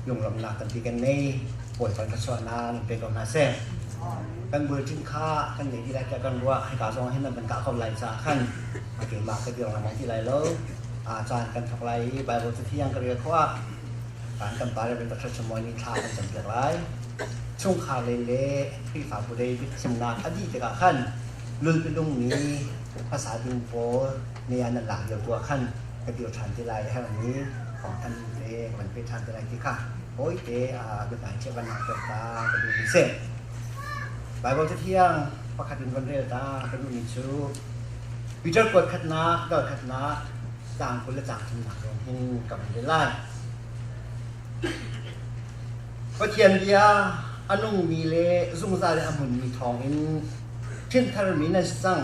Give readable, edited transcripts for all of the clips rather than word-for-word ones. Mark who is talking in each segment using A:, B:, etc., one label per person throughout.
A: dùng làm nạc cần thì cái này buổi phần cái soạn nan về còn là xem kan bữa trên kha kan để đi lại cho kan buat hay cả xong hay là mình cả không lại xa khăn mà kiểu mà cái điều là mong thì lại lâu chọn kan học lại bài bột thi yang cái khoa kan bàiเป็นประชาชนมวยนิทานจำเรียกไรช่วงขาเละที่ฝ่าบุรีวิทย์สำนักอดีตกับขั้นลือเป็นลุงนี้ภาษาดินโฟในอันนั้นหลักเดียวตัวขั้นกระเดียวชันที่ไรให้วันนี้ของท่านเองมันเป็นชันที่ไรที่ค่ะโอ้ยเดี๋ยวเป็นการเชื่อบันนาเกิดตากระดูกพิเศษ หลายวันจะเที่ยงประคัดดินวันเรียตาเป็นมิชูวิจารณ์กดขัดนาดอดขัดนาต่างคนละจากที่หนักลงหินกับมันได้ไล่ก็เทียนเดียอนุมีเลซุ่มซาเลอมุนมีทองอินทิ้งทารมีนัสซัง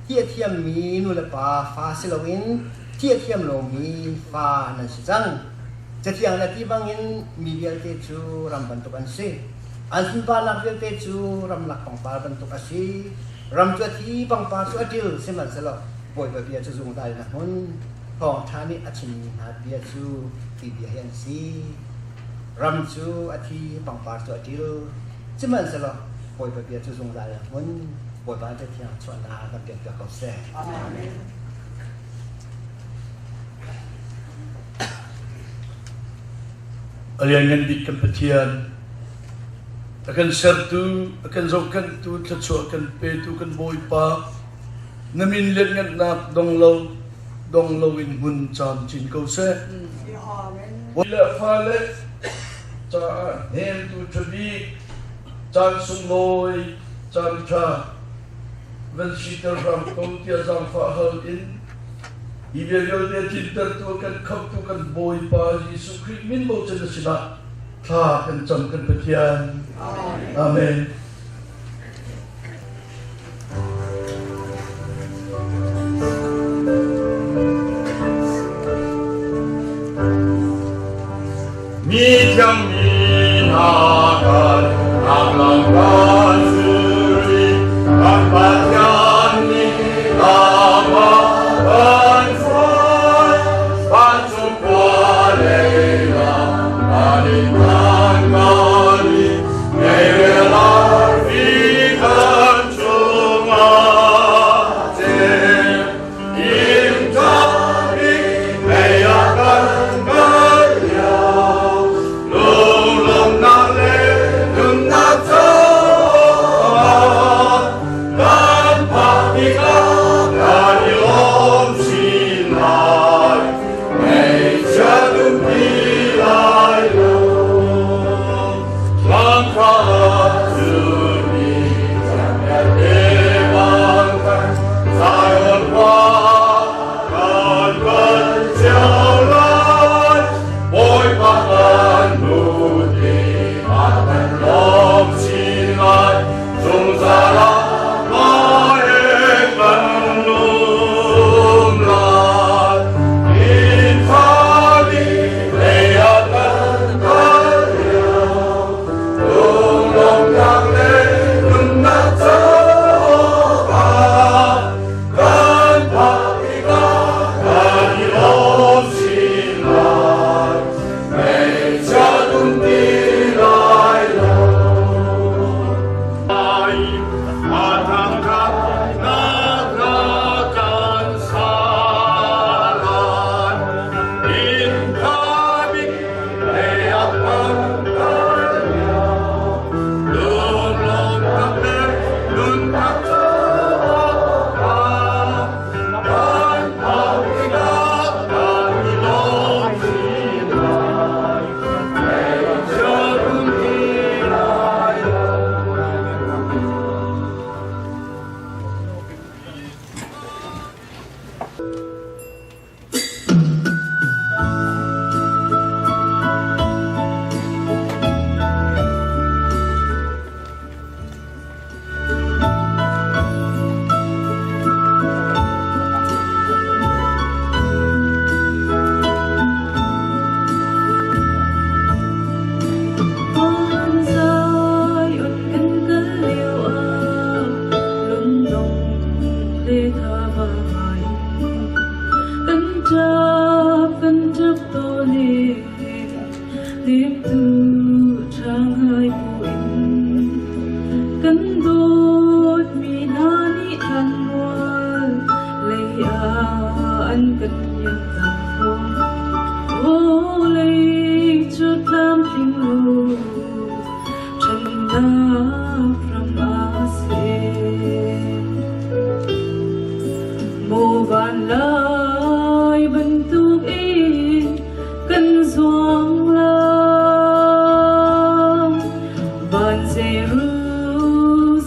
A: เทียเทียมมีนุลปาฟ้าสิลวินเทียเทียมโลมีฟ้านัสซังจะเที่ยงนาทีบางอินมีเบียลเตจูรำบันตุกันซีอันสุนปานักเบียลเตจูรำหลักปังปาบันตุกันซีรำจุดที่ปังปาสุดเดียวสิมันสลบป่วยแบบเบียจะซุ่มได้นะมันพอท่านี้อาชิมหาเบียจูตีเบียเฮนซีรำจูอาทิปังปาสุดเดียวสิมันสลบป่วยแบบเบียจะซุ่มได้นะมันป่วยบ้านจะเที่ยงชวนนากับเบียกับเขาแซ่
B: Aliangan di kempetian akan sertu akan zokan tu tetsu akan petu akan boy pa namin len ngat nak dong lo in hun cham chin ko se wala fale cha hem tu chabi chan sung loi chan cha vel shiter ram ko tia zam fa hal in Iberial dia cinta tu akan kau tu akan boy pa Yesus Kristus min mau cina sila tha akan jam akan petian. Amen. Mi tiang mi nakan akan suri akan ni lama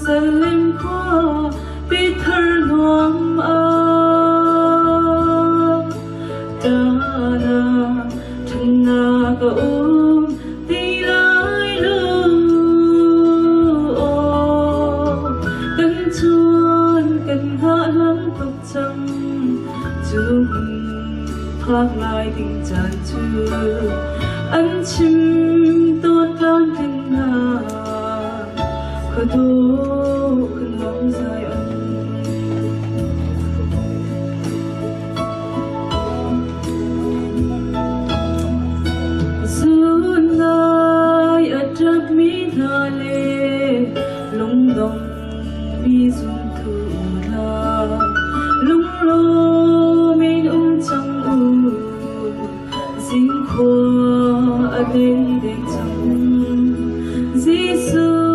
C: Jerusalem qua Philhlonak Dana Thana ka Ti lai lu Kan Tuan kan hạ lắm tục trăng Chung Phác lại tình tràn trừ Ăn chim tốt lan tình hà Khởi tố khẩn ngóng dài ân Xuân lai ở trap mi thà lê Lung đông mi dung thủ la Lung lô min chẳng u Dinh khoa ở đây để chẳng Giê-xu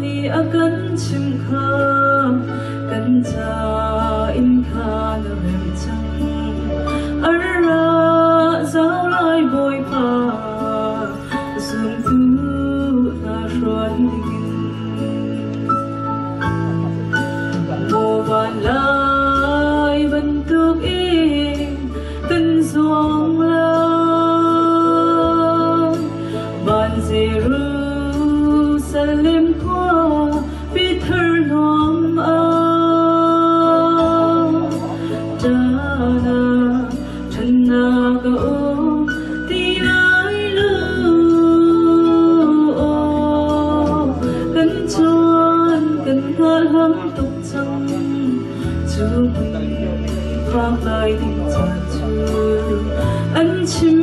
C: ni a kan chim kha Kan cha in kha na rem chang Ara zao lai boi pa Zoom tu na ruan dingin Mo van lai bentuk kan zuang lang Ban Jerusalem qua Philhlonak Dana Thana ka Ti lai lu Kan Tuan kan hạ lắm tục trăng Chung Phác lại tình tràn trừ Ăn chim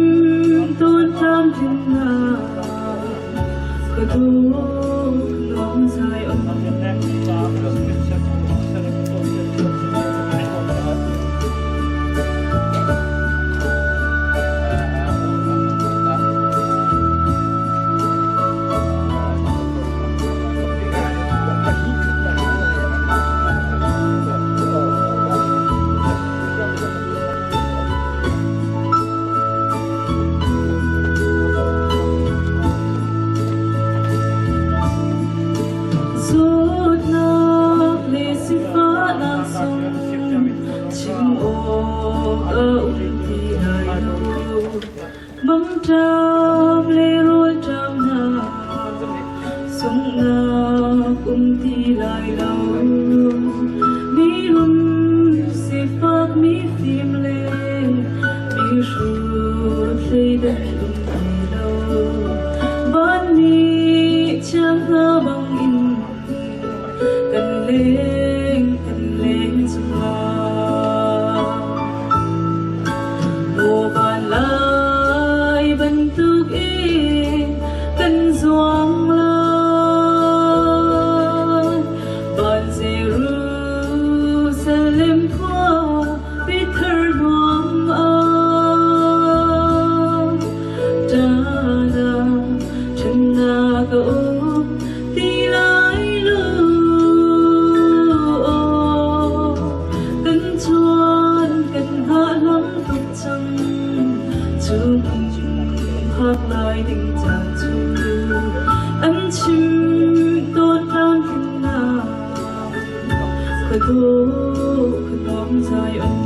C: tốt lan thiên hà Khởi tố ngóng dài ân Rốt nạc lê si phá nàng sông Chim ô ở thì lại lâu Bấm tràm lê rôi tràm nàng Sông nạc thì lại lâu Mi hùm si phác mi phim lê Mi rụt lê đất thì lâu Bán mi chẳng ngờ bằng in Cần lên chung la Bộ bàn lại bentuk kan zuang lang Ban Jerusalem qua Philhlonak Dana Thana ka Ti lai lu Kan Tuan kan hạ lắm tục trăng Chung Phác lại tình tràn trừ Ăn chim tốt lan thiên hà Khởi tố khẩn ngóng dài ân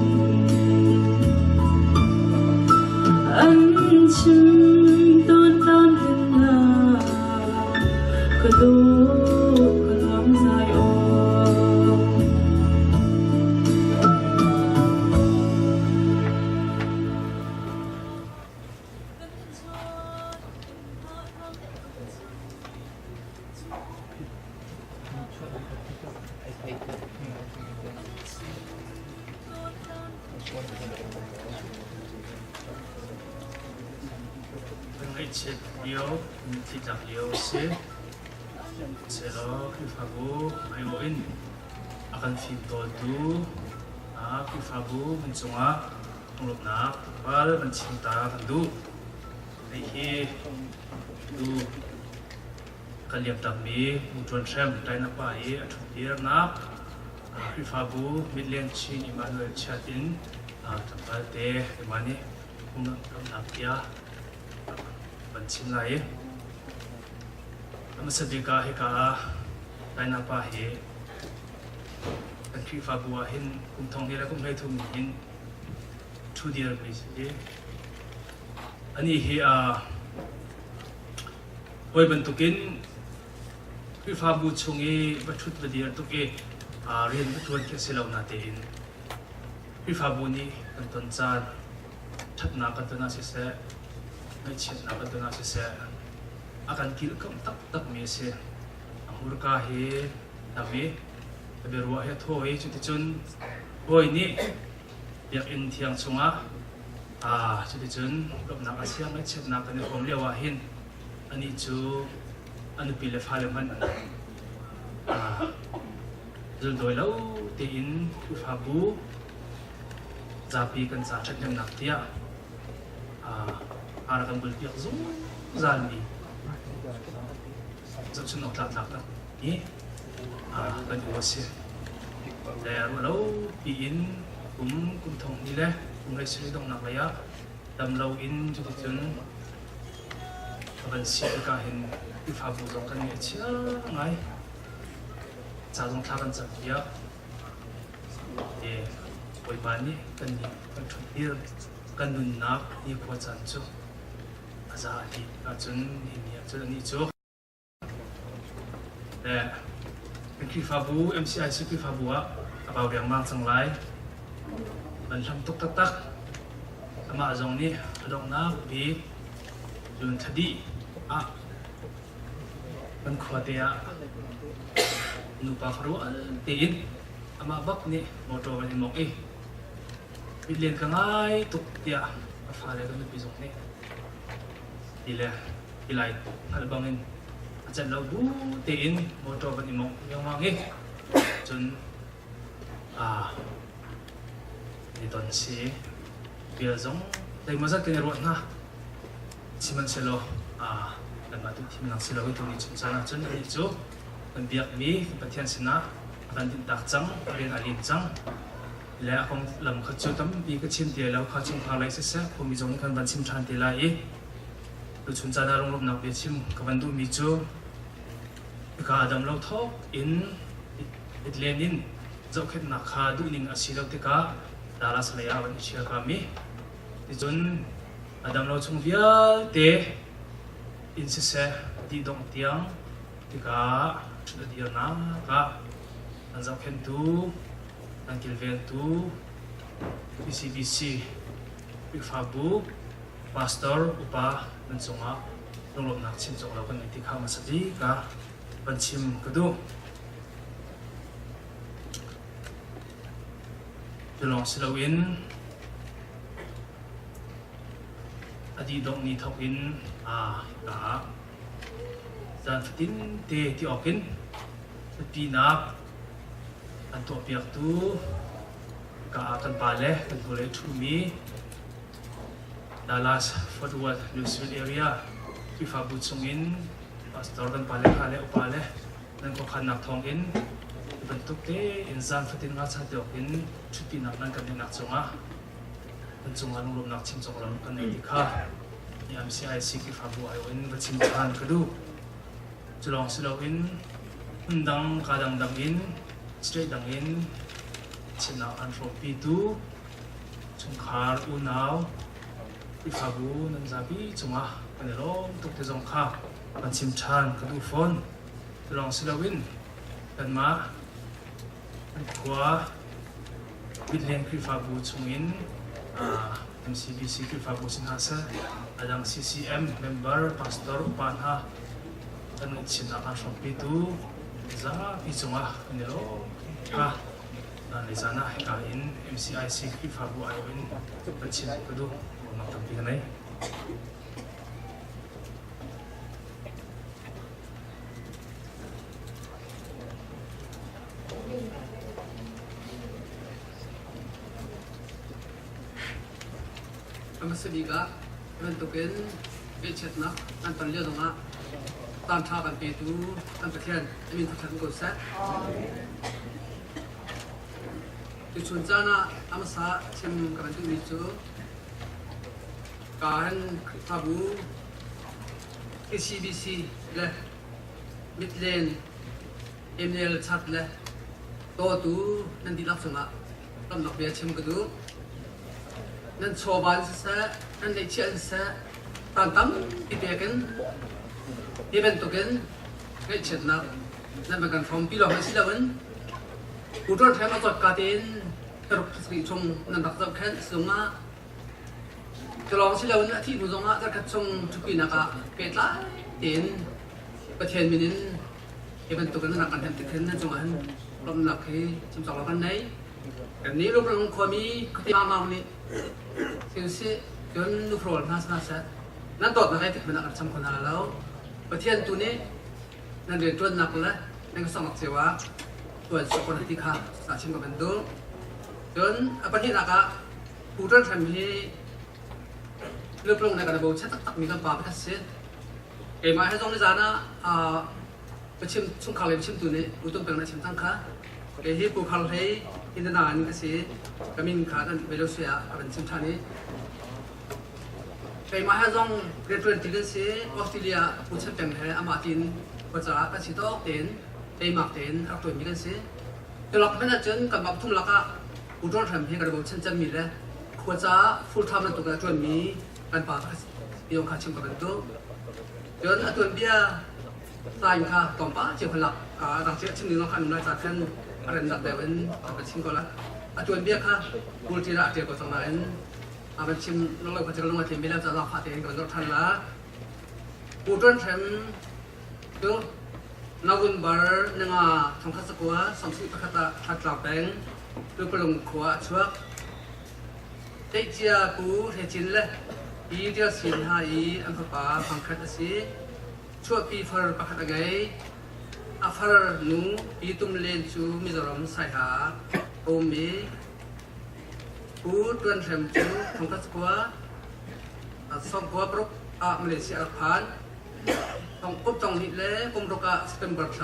C: Ăn chim tốt lan thiên hà Khởi tố khẩn ngóng dài ân
D: Hãy subscribe cho kênh Ghiền Mì Gõ Để không bỏ lỡ những video hấp dẫn Masabika hika ได้นับว่าเหตุกันคือฟาบัวเห็นกุมทองที่แล้วกุมให้ทุ่มเห็นชูเดียร์ไปสิอันนี้เหตุไว้บรรทุกินคือฟาบูชงเอวัตถุประเดี๋ยวตุกเอเรียนวัตถุเกี่ยวกับเราหน้าเตียนคือฟาบูนี้กันต้นจานชัดนักกันต้นน่าเสียไม่เช็ดนักกันต้นน่าเสียอาการกิลก็ตักมีเสียหูรกาเฮดามีแต่เบรัวเฮโถ่จุดที่จนโอยนี้อยากอินเทียงชงจุดที่จนกับนักอาเซียนไม่เช็ดนักกันในความเรียกว่าเห็นอันนี้จูอันนี้ปีเลฟ้าเลมันจุดโดยแล้วตีอินคือฟาบูจะปีกันจะชัดยังนักเทียอารักันบุลเปียกซุ่มจานนี้จะชนออกหลักๆนะนี่กันอยู่ว่าเสียแต่เราปีอินกุมทองนี่แหละกุมเลยซื้อตรงนักเลยดำเราอินจุดที่จนกันเสียก็เห็นที่ฟาบูตรงกันเนี่ยเชื่อไงจะต้องทักกันจัดเยอะไว้บ้านนี้กันนี่กันทุกเดือนกันดุนนักนี่พอจันจูอาจารย์ที่จนนี่จนนี่จูแต่เป็นคือฟาบู MCIC คือฟาบัวกับเอาเรื่องบางสังไรมันทำตุกตักมาตรงนี้ตรงนักบีจนทดีมันขวดเดียนูปาฟรู้ตีนมาบักนี่มอเตอร์มันมองวิเลียนกันง่ายตุกเดียฟ้าเลยก็ไม่ไปส่งนี่ดีเลยดีไรฮัลโหลบังอินอาจารย์เราดูตีนมอเตอร์มันมองยังมองจนในตอนนี้เบียร์จงได้มาจากกันรถนะชิมันเชลโลdan batu tim nang sila itu ni sana chun ni chu kan biak mi pathian sina kan din tak chang ren alin chang le akong lam kha chu tam bi ka chim te lo kha chim kha lai se se ko mi jong kan ban chim than te lai lu chun chana rong lom nak be chim ka ban du mi chu ka adam lo thok in it lenin zo khet na kha du ning asilo te ka dala sala ya ban chia ka mi ti chun adam lo chung via te in se di dong tiang di ka chuda dia na ka an zau khen tu an kilvel tu BCBC Fabu pastor upa nan songa longlom nak chim chok lo kan ti kha ma sadi ka ban chim kadu long silawin adi dong ni thok in cả dàn phát tin tê thì ở kinh pi nạp anh tổ việc tu cả căn bà lẽ căn tổ lẽ chú mi Dallas Fort Worth Louisville area khi phá bút sung in pastor căn bà lẽ khá lẽ upa lẽ nên có khăn nạp thong in vận tục tế in dàn phát tin ngã sát được in chút pi nạp nên cần đi nạp chung cần chung anh lùm nạp chim chung lòng cần đi khá MCIC ki fabu ayo in bacim tahan kadu julong silaw in undang kadang dang in straight dang in china anthropi tu chungkhar unaw ki fabu nan zabi chunga kanero tuk te zong kha bacim tahan kadu phone julong silaw in kan ma kwa bidlen ki fabu chungin MCBC ki fabu sinhasa adang CCM member pastor upanha kan china kan shoppi tu za pichunga nilo ka ni sana ka in MCIC ki fabu ayawin pachin kudu ma tampi kanai
E: Amasabiga bentukin becetna antan liya dong tan tha kan pe tu tan takhian amin takhan ko sa tu chun chana amasa chim kan tu mi chu kan fabu CBC le Midland เอ็มเนลชัดเลยโตตูนั่นดีรับสมัครลำดับเบียชิมกันดูนั่นโชว์บานซะนั่นได้เชียนซะตามตั้มอีเบียกันอีเป็นตัวกันไอ้เชิดนักนั่นเป็นการฟอร์มปีหลอกให้สิละวันผู้ตรวจแทนมาตรวจการเต้นกระดูกสรีชงนั่นดักจับแขนสูงมาจะลองสิละวันที่ผู้ทรงอ่ะจะกัดชงทุกปีนักอ่ะเกิดละเต้นประเทศมินินอีเป็นตัวกันนักการแทนติดเทนนั่นจงอันลำดับให้ชิมสองละกันไหนแบบนี้รูปร่างความมีคติมาวันนี้สิ่งที่จนนูโปรลน่าสนใจนั่นตอดนักไอ้ที่เป็นนักการทำคนนั้นแล้วประเทศตัวนี้นั่นเรียนตัวนักเลยนั่นก็สมัครเสียว่าตัวสกุลที่ข้าสาชิมกับเป็นตัวจนประเทศนักอะผู้ตรวจทำให้เรื่องลงในการระบบชัดตักมีการปราบพิเศษเอ็มไอให้ตรงนี้จานะประชิมช่วงข่าวเลยประชิมตัวนี้อุตุเป็นนักชิมตั้งค่ะเอ้ผู้ข่าวให้อินเดียนานี่ก็สิกามินขาดันเวลเซียเป็นชิมท่านี้ไปมาให้ตรงเรียนตัวที่กันสิออสเตรเลียผู้ชิมเป็นให้อามาตินภาษาก็สิโต้เต้นเตมักเต้นอักตัวมีกันสิแต่หลักไม่น่าจนกับแบบทุ่มหลักอะอุตุทำให้กระบบชันจะมีเลยควรจะฟูลไทม์นั่นตัวกระจวนมีการปราบยงขาชิมกับเป็นตัวจนตัวเบี้ยสายค่ะต่อป้าเจ้าพลักต่างเชื้อชิ้นหนึ่งเราขันน้อยจากกันอะไรนักเดี๋ยวเป็นชิ้นก่อนละตัวเบี้ยค่ะบูรทีระเดียวกับตรงนั้นเป็นชิ้นน้องเราก็จะลงมาทีมไปแล้วจะรับผ่าเองก่อนรถทันละบูต้นแถมตัวนาวุนบาร์นึงทองคัสกัวสมศิประคตาทัดกลับแบงตัวปลงขวาชัวเด็กเจ้าปูเฮจินเลยอีเดียวสินหายอันพป้าฟังคัดสิช่วยปีฟาร์ประคตไงอาฟาร์นูปีตุมเลนจูมิจรมไซฮาโอเมปูตัวนแถมจูทองคัสกัวสองกัวปรุกมาเลเซียผ่านต้องปุ๊บต้องนิดเลยกุมรกะสเปมบัตร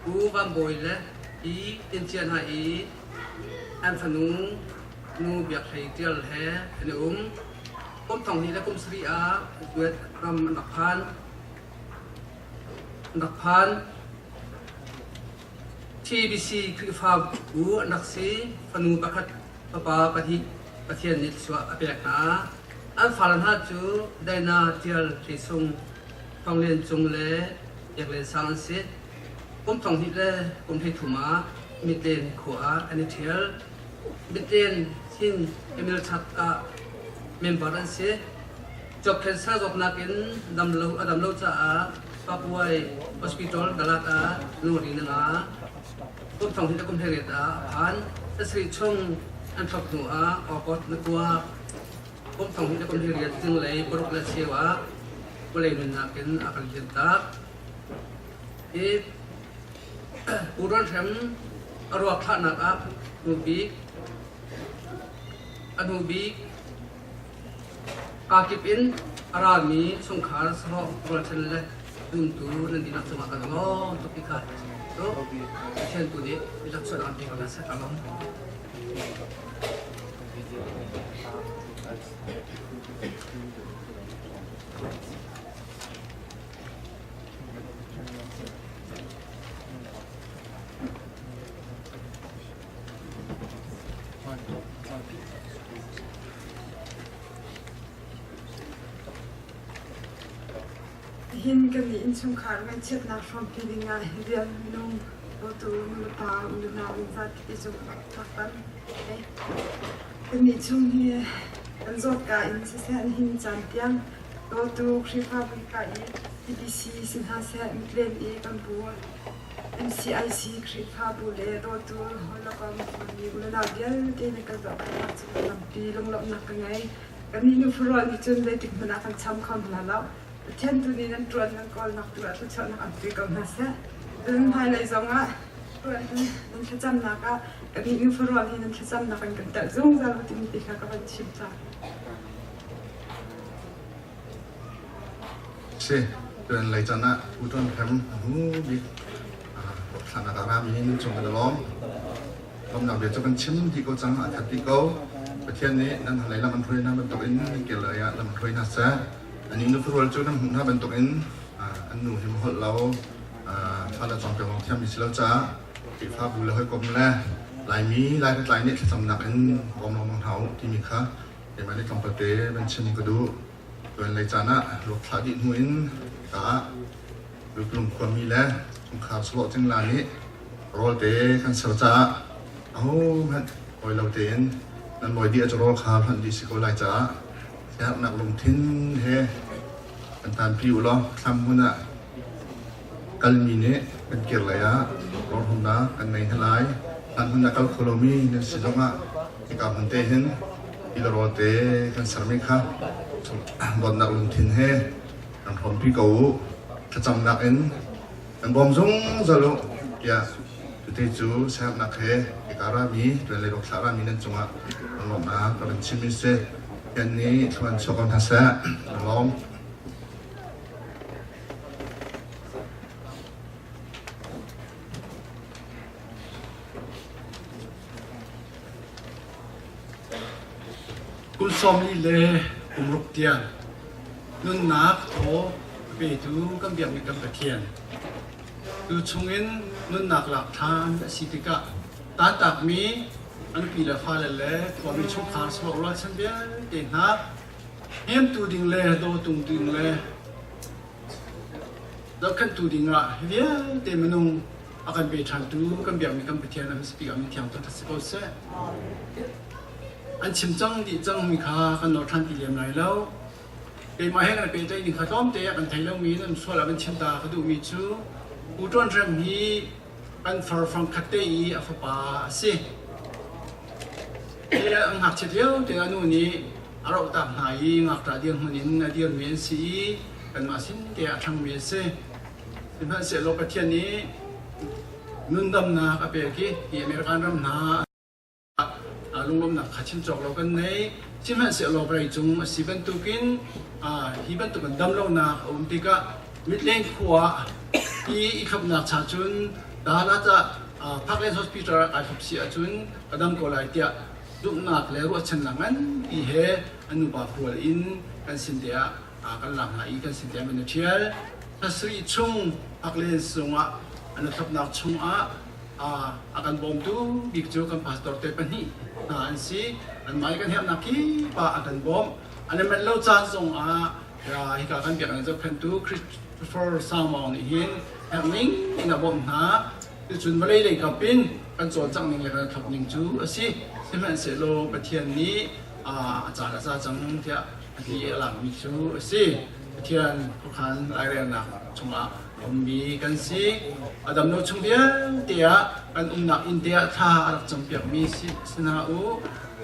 E: กูบามบอยเลยอีอินเชียนหายอันฟนูเบียกไทยเจียลแห่อันนี้กุมต้องนิดเลยกุมสรีอาเวทรำอันดับพันTBC คือฟาบูนักซีฟนูประคัดปะปะเทียนนิดชัวอเปียกนาอันฟาลันฮัจูได้นาเจียลที่ทรงต้องเรียนจงเลยอยากเรียนสังเกตผมต้องนิดเลยผมให้ถุมามิเตนขวาอันนี้เทียลมิเตนทิ้งเอมิลชัดเมมเบอร์นั่นสิจบแค่สักนักอินดำเล่าจ้าปับไว้ฮอสพิทอลดาลากาโนรีนึงผมต้องนิดเลยผมให้เรียนผ่านจะสิชงอันทับหัวออกกดนึกว่าผมต้องนิดเลยผมให้เรียนจึงเลยบรุกและเชียวboleh menakin akan jentak urut hem arwah nak ap nubi kakipin arami sungkar serok beracun le untuk nanti nak semakan untuk ikat tu macam tu deh kita sudah nanti kalau saya kalau
C: hin kan in chung khar ngai chet na from feeling a riam nung to tu nu ta nu na win zat ti chung thak pan kan ni chung hi an zot ka in se se hin chan tiang to tu khrifa bi ka i TBC sin ha se mitlen e kan bu MCIC khrifa bu le to tu hola kam ni bu na bial te ne ka za ka chu lam pi long lom na ka ngai kan ni nu furo ni chun le tik na kan cham kham la laเช่นตัวนี้นั่นตรวจนั่นก็นักตรวจทุกชนนักตรวจก็มาเสียดังภายในสองอ่ะตรวจนั่นจำนักอ่ะกับมีอินฟลูเอนซ์นั่นจำนักกันแต่ซึ่งจะรู้ที่มีติดกับมันชิมจ้า
F: ใช่เป็นไรจันนะอุตรแคมหูบิสถานการณ์มีให้นุ่งชมกันล้อมลำดับเดี๋ยวจะเป็นชิมที่เขาจังอาจจะที่เขาประเทศนี้นั่นอะไรแล้วมันช่วยนั่นเป็นตัวเองเกี่ยวเลยอ่ะแล้วมันช่วยน่าเสียอันนี้นึกว่าจุดนั้นถ้าเป็นตัวเองอันหนูที่มันเราท ท่านละจอมเปียงเทียมมีสิแล้วจ้าปีฟ้าบุญเลยกลมแลหลายมีหลายนี่สำนักอันกรมรองมังเท้าที่มีค่ะเดี๋ยวมาได้กำปะเตเป็นชิมกระดูตัวอะไรจานะลูกขาดิหุ่นกะลูกลุงควรมีแล้วสงขาสโลจังลานี้รอเตขันเสาจ้าเอาพันโอยเราเตนนั่นบ่อยเดียจะรอขาพันดิสิโกไลจ้าแค่หนักลงทิ้งเฮเป็นตามผิวล้อทำหุ่นอ่ะกันมีเนี่ยเป็นเกี่ยวอะไรอ่ะรถหุ่นนะกันในทลายอันหุ่นนักโคโลมีเนี่ยสิลงอ่ะที่กับมันเตเห็นอีลโรเตกันสามีค่ะบนนักลงทิ้งเฮกันพร้อมพี่กูถ้าจำนักเอ็นกันบอมซุงจะรู้อย่าจุดที่จูแซมนักเฮอีการามีเป็นเลยรถสารามีนั่นจงอ่ะมันหลบนะก็เป็นชิมิเซยันนี้ชวนชกันทัศน์ลอง
B: คุณสมลีเล่กุมรุกเตียนนุ่นนักโถไปดูกำเบียงมีกำปะเทียนดูชงเงินนุ่นนักหลักฐานสิทธิกะตาตักมีอันปีละฟ้าเล่พอมีชุกขาสโลกรักฉันเบี้ยเด่นนักเฮียมตูดิ่งเล่โดตุงดิ่งเล่แล้วขันตูดิ่งละเบี้ยเต็มนุ่งอาการเบียชันตูกำเบียงมีกำปะเทียนนั้นสปีกมีเทียมตัวทัศน์ก็เสอันชิมจังดีจังมีค่ากันนอทันตีเลียมไหนแล้วเดี๋ยวมาให้กันเป็นใจดีข้าต้มเตะกันไทยแล้วมีนั่นส่วนเราเป็นชิมตาเขาดูมีชูอุตรนมีกันฟอร์ฟังคัตเตอีอัฟปาสิเดี๋ยวหักเฉลียวเดี๋ยวนู่นนี่เราตามหายงักตาเดียงหันินเดียงเมียนสีกันมาสิเดี๋ยวทางเมียนสิเป็นพันเสียโลกเทียนนี้นุ่นดำนากับเบกี้ที่อเมริกันดำนาลุงลมหนักขัดชิมจอกเรากันในชิมหันเสียเราไปจุงสิบันตุกินฮิบันตุกันดำเราหนักติกะมิดเลนขัวที่ขับหนักชาจุนดาราจะพักเล่นฮอสพิทอลไอขับเสียจุนกระดำก็เลยเดียดุหนักแล้วว่าฉันหลังนั้นอีเฮอนุบาลหัวอินกันสินเดียกันหลังหายกันสินเดียมันเชียร์ถ้าซื้อชุ่งพักเล่นสงอันนั้นขับหนักชุ่งakan bom tu bikju kan pastor te pani an si an mai kan hem naki pa akan bom an men lo chan song ya hi ka kan biak an zo kan tu Christopher Salmon hin happening in a bom na tu chun malai le ka pin kan zo chang ning le kan thap ning chu asi semen se lo pathian ni cha la sa chang tia ti alang mi chu asi pathian ko khan lai re na chungaมีกันสิอดัมโนชงเดียเตียกันนักอินเดียท่าอักจำเปียกมีสินาอู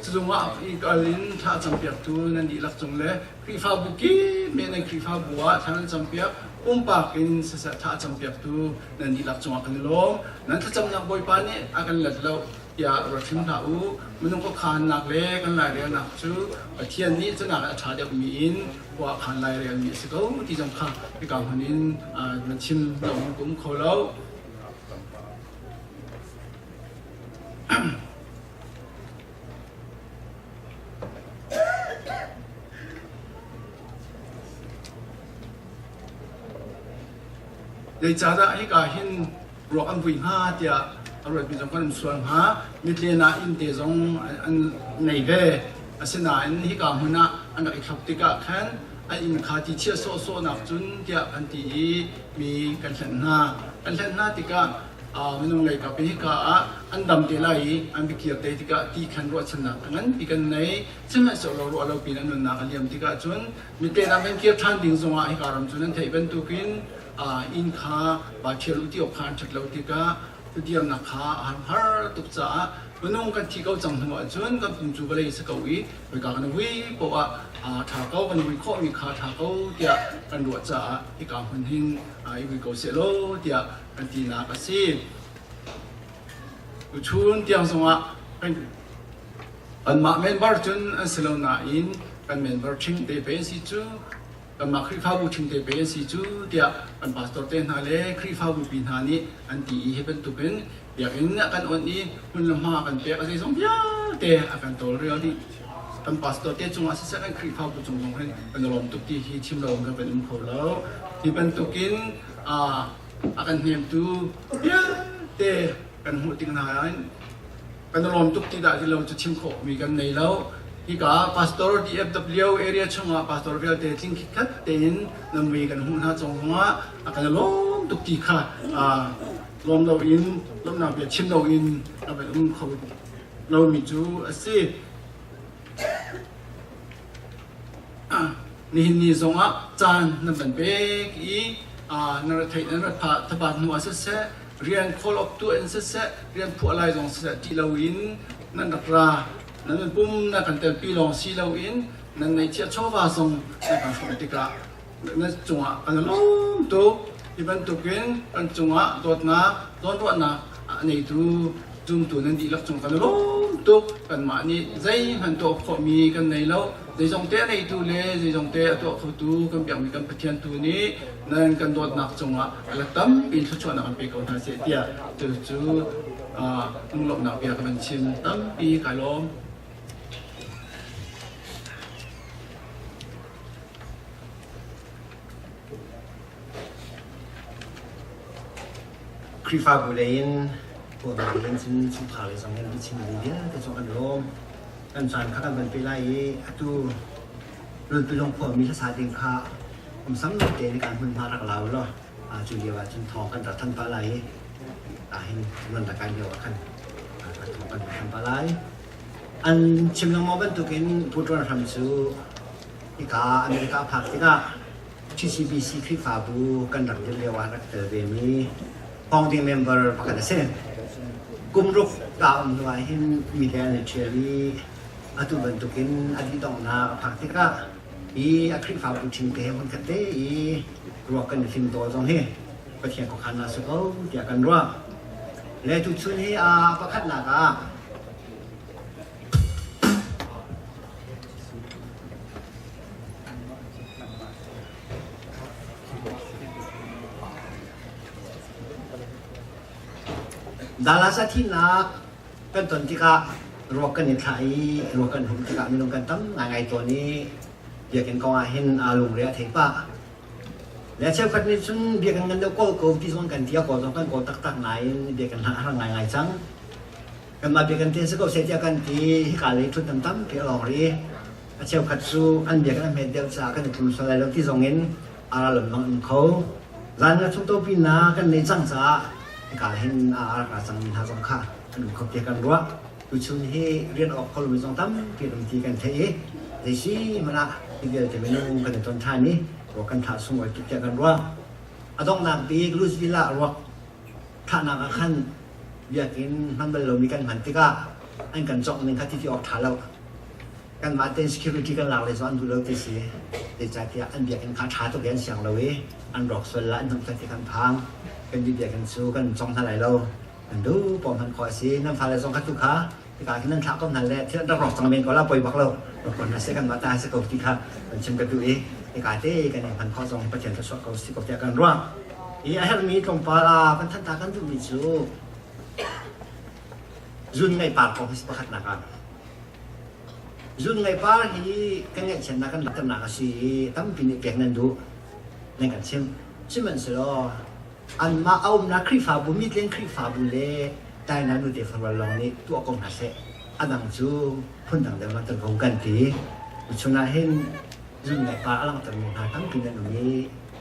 B: สุดว่าอีกอลินท่าจำเปียกตูนั่นดีลักจงเลยครีฟ้าบุกี้เมื่อในครีฟ้าบัวท่านจำเปียกปากกินเสท่าจำเปียกตูนั่นดีลักจงกันลมนั้นถ้าจำนักบอยปานี่อากันหลัดเราอย่ารถชิมท่าอูมันต้องก็ขานหนักเล็กกันหลายเรื่องหนักชูเทียนนี้จะหนักชาเดียวมีอินว่าขานหลายเรื่องมีสิเขาที่จำค่ะที่กางคนนี้มันชิมเราคุ้มเขาแล้วในจ่าได้ให้การเห็นรวมอันวิ่ง5เดียอร่อยเป็นสำคัญส่วนหามิตรนาอินเดียจงอันในเวอสินาอันที่กางหัวหน้าอันนั้นอีกขับติกะแค่อันอินขาที่เชี่ยวโซ่หนักจุนเดียอันที่มีกันเล่นหน้าติกะมันต้องเลยกับเป็นที่กะอันดำเดลัยอันบิเกียร์เตติกะที่ขันรวดชนะงั้นปีกันในใช่ไหมสโลเราปีนั้นนักเลี้ยงติกะจุนมิตรนาเป็นเกียร์ทันดิ่งสว่าให้การจุนนั้นเทเป็นตุกินอินขาบาเชียรุติอพานจักรเราติกะเดียมนักขาอันฮาร์ตุกจ้าวันนู้นกันที่เขาจังหัวจนกับปุ่มจูบเลยสกวีไปกันวิเพราะว่าถ้าเขากันวิข้อมีขาถ้าเขาเดียกันรวดจ้าที่การพันหินวิโกเซโลเดียกันที่นักสิชุนเดียงสงะเป็นอันมาเมนบาร์จนอันเซโลนาอินกันเมนบาร์ชิงเดเป็นสิจูกันมาคริฟ้าบุชิงเดเป็นสิจูเดียกันพาสตอร์เตนฮาเล่คริฟ้าบุปินฮานี่อันที่เฮเป็นตุเป็นอยากเห็นกันวันนี้คุณละมากันเตะอะไรสองอย่างเตะกันตัวเรื่องที่กันพาสตอร์เตนจงอาศัยกันคริฟ้าบุจงให้กันลมตุกที่ชิมลมกันเป็นอุ้มโผล่แล้วที่เป็นตุกิน
G: akan niam tu ya te kan hu ting na kan lom tuk ti da ti lo chu chim kho mi kan nei lo hi ka pastor DFW area chunga pastor vel te ting khat ten nam mi kan hu na chong nga akan lom tuk ti kha lom lo in lom na be chim lo in na be kho lo mi chu ase ni zonga chan na ban be ki na thai na pha thaban nu ase se rian call up to and se rian phu alai zong se ti lo in nan ra nan pum na kan tel pi long si lo in nan nei chia cho wa song na kan fu ti ka na chunga kan lo to iban to ken kan chunga dot na don ro na nei tu zum tu nan di lak chung kan lo to kan ma ni zai han to kho mi kan nei lo dây dòng té này tu lệ dây dòng té tu khâu tu kan biang mi kan pathian tu ni nan kan dot nak chunga ala tam pin thu chona kan pe ko na se tia tu chu nung lok na pia kan chim tam pi ka lom
A: Krifa bulein pua bulein sin pha le song ngan chim ni dia ke song kan lom kan san kha kan ban pe lai atu run pe long pho mi sa sa ding khaผมสำนึกเในการพึ่งพารักเราเนาะจุเดียวว่าจุนทองกันจากท่านปลาไหลเห็นมันตะการเดียวกันทองกันจากท่านปลาไหลอันชิมลงมอบันตุกินพูดว่าทำสู้อีกาอเมริกาผักที่น่ะTCBC คลิปฝาบูกันดักเรียกว่ารักเตอร์เดมีฟองดิ้งเมมเบอร์ประกันเส้นกลุ่มรุกกล่าวว่าเห็นมีแดนเชอรี่อัตุบันตุกินอดีตองนาผักที่น่ะอาคริฟาบุชิมเตะคนกันเตะรวกันฟิมตัวตรงนี้ประเทศของขันนาสุเขาเดียกันรัวและทุกชุดนี้ประคัดหนักดาราสัตที่นักเป็นต้นที่กะรวกันในไทยรวกันหุ่นที่กะมีลงกันตั้มไงตัวนี้เบียกันก็เห็นลงเรือเทปะและเชฟคัดนี้ฉันเบียกันกันเดียวก็ที่ส่วนกันเที่ยวก็ต้องกันก็ตักไหนเบียกันหาไงจังกันมาเบียกันเที่ยวก็เสียกันที่กาเลยชุดตั้มเที่ยวลงเรือเชฟคัดสู้อันเบียกันเห็นเดียวจากกันทุนสลายแล้วที่ส่งเงินหลงน้องเขาร้านนั้นชุดโตปีน่ากันในจังจ้ากาเห็นราจังมินหาสงข้ากันเขาเบียกันรัวดูชุนให้เรียนออกคนรู้จังตั้มเปลี่ยนทีกันเทแต่สิมันละที่เดียวจะไม่นุ่งกันในตอนท้ายนี้รวกันถ่าสงวยจุดเจกันว่าต้องนักปีกลุสวิลล่ารวท่านักขันเบียกินมันเป็นลมมีกันมันติกาอันกันจอกหนึ่งคัดที่ออกถ่าแล้วกันมาเต้น security กันหลักเลยส่วนดูแล้วที่สิเดี๋ยวใจที่อันเบียกันขาช้าตัวเดียนเสียงเราเว้อันรอกส่วนละอันทำใจที่กันพังกันดีเบียกันสู้กันจองเท่าไหร่เราอันดูปอมพันคอยสิน้ำฟ้าเลยส่งคัดทุกขาที่การที่นั่นทักก็นั่นแหละที่เรารอกสังเวียนก็เล่าปล่อยบักเราคนนั้นเสกันมาตาเสกที่ค่ะเป็นชิมกันดูเองในการเต้กันเนี่ยพันข้อสองประเทศทศกัณฐ์สิบกว่ากันร่วงอีไอ้เฮลมีตรงปลาพันทันตากันดูมิจูจุนไงปากของสิบขัดนักกันจุนไงปากที่กันเนี่ยเช่นนักกันลักษณะก็สิตั้มปีนี้เปียกนั่นดูในการชิมมันสิล้ออันมาเอานักคริฟาบุมิเล่นคริฟาบุเล่แต่นั้นดูเดี๋ยวฟังเราลองนี่ตัวกองหัดเสอันนั้นจูพุ่นต่างเดิมมาตั้งของกันทีช่วงนั้นเห็นจุนไงปลาอลังตั้งหาตั้งปีนั้นนี้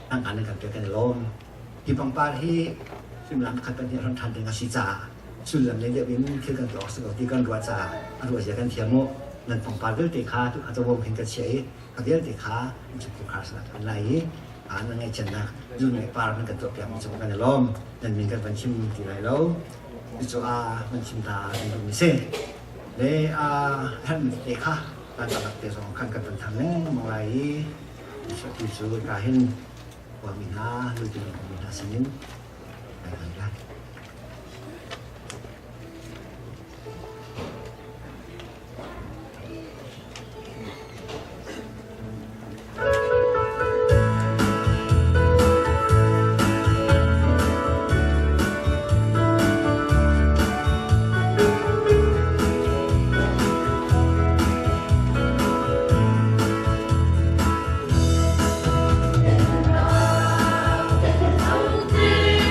A: ตั้งการในการเกี่ยวกันลมที่บางปลาที่ซึ่งหลังขัดเป็นที่รันทันเป็นกสิจ่าส่วนหลังในเรื่องนี้คือการต่อสู้กับที่การรัวจ่ารัวเสียกันเทียมโมนั่นบางปลาเรื่องตีขาทุกอาจจะวงเห็นกันเฉยกับเรื่องตีขามันจะผูกขาดสนับอะไรนั่นไงจันนะจุนไงปลามันกันตัวเปียกมันจะกันลมนั่นมีกันเป็นชิมที่ไรแล้วจุมันชิมตาเป็นตัวมิเซ่เลยท่านเอกค่ะการตัดเตะสองขั้นกันเป็นทางนี้มองไรสักทีสุดการเห็นว่ามีน้าดูดีมีน้าสิ่งนี้อะไรได้
C: Hãy subscribe cho kênh Ghiền Mì Gõ để không bỏ lỡ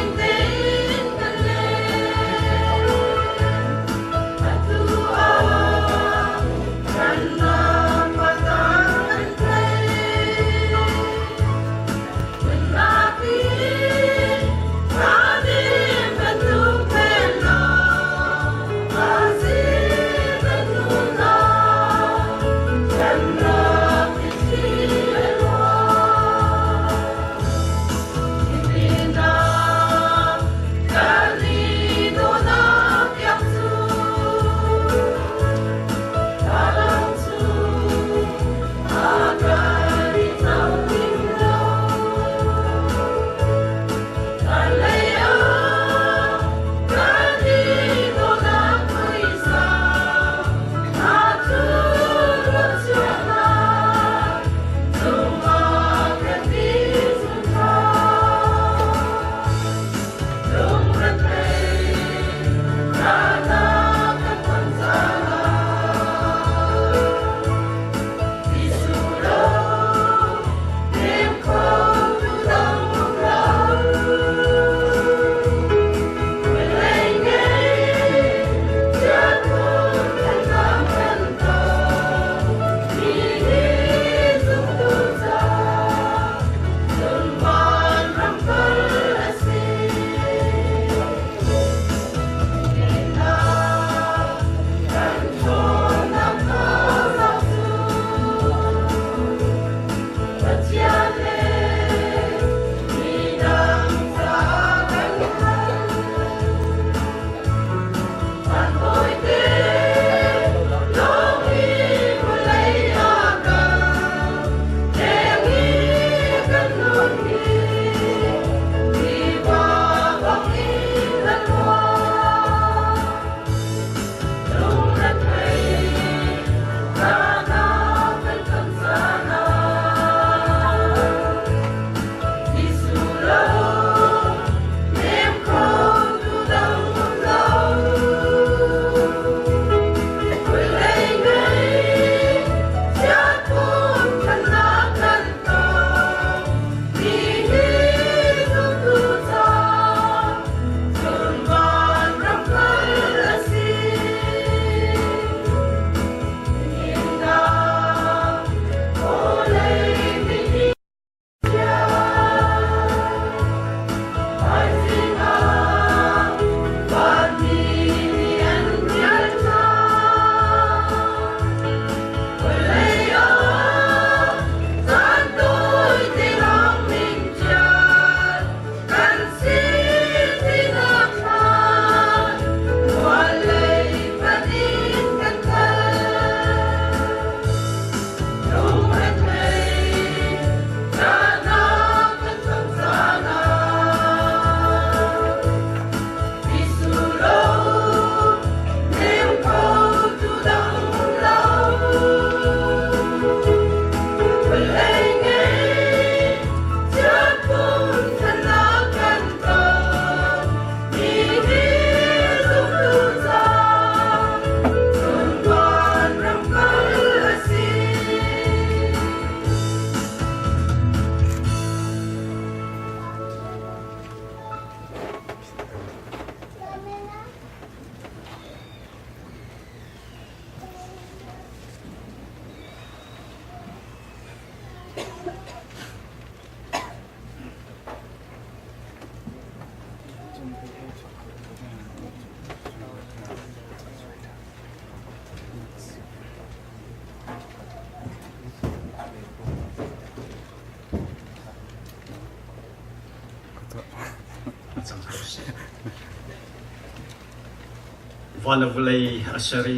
H: วันละวันอาศัย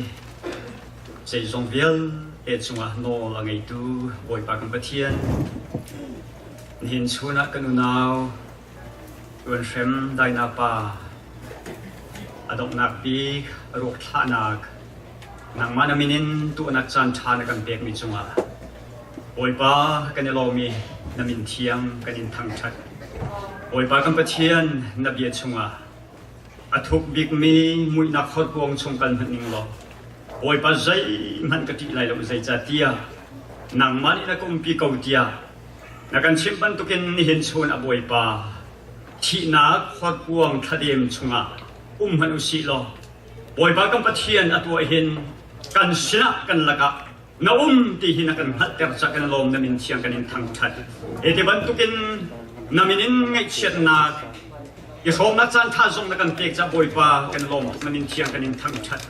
H: ใจจงเวียลจังหวะโนละไงดูบอยปากันประเทียนเห็นชวนกันอุณาวตัวนเข็มได้นาปาอดอกนักปีรกท่านักนางมานามินินตัวนักจันทานกันเปียกมิจังหวะบอยปากันยลมีนามินเทียมกันอินทังชัดบอยปากันประเทียนนาเบียจังหวะอาทุกบิกมีมุยนักขดวงชงกันมันนิงหลอกโอยปัจจัยมันกติไหลลงใจจัดเตียนางมันนักอุมปีเกาเตียนักการชิมบันตุกินเห็นชวนอบวยปาที่นักขดวงทะเดียมชงะมันอุศิลโอยปากันปะเทียนอตัวเห็นกันชนะกันละกะน้าที่หินักกันหัดเตะจักกันลมน้ำมินเชียงกันอินทางชัดที่บันตุกินน้ำมินไงเชียนนักยศนักจันท่าทรงนักการเปียกจะบอยปากันลมมันนินเทียงกันนินทั้งชัด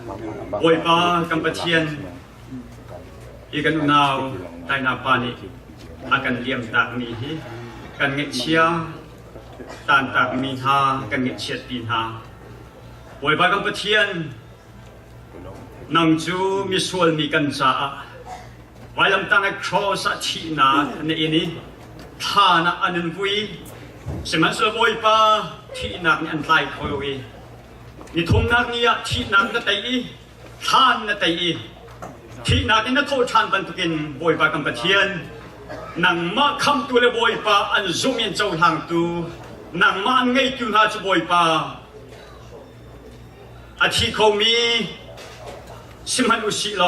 H: บอยปากันปะเทียนอีกันอุณาวไดนาปานิอากันเลี้ยมตากมีกันเงเชียตานตากมีหากันเงเชียตีนหาบอยปากันปะเทียนนังจูมีส่วนมีกันจ่าไว้ลำตั้งครอสัชีนาในนี้ท่านะอันนั้นวุยสมัยสบอยปาที่นักนี่อันไกลเขาเลยนี่ทุ่งนักนี่ที่นักนั่นแต่อีท่านนั่นแต่อีที่นักนี่นั่นโทษท่านบรรทุกินบอยปากัมปะเทียนนังมาคำตัวเลยบอยปาอันซุ่มยันเจ้าทางตัวนังมาไงตัวหาจะบอยปาอาทิเขามีสิมันอุศิล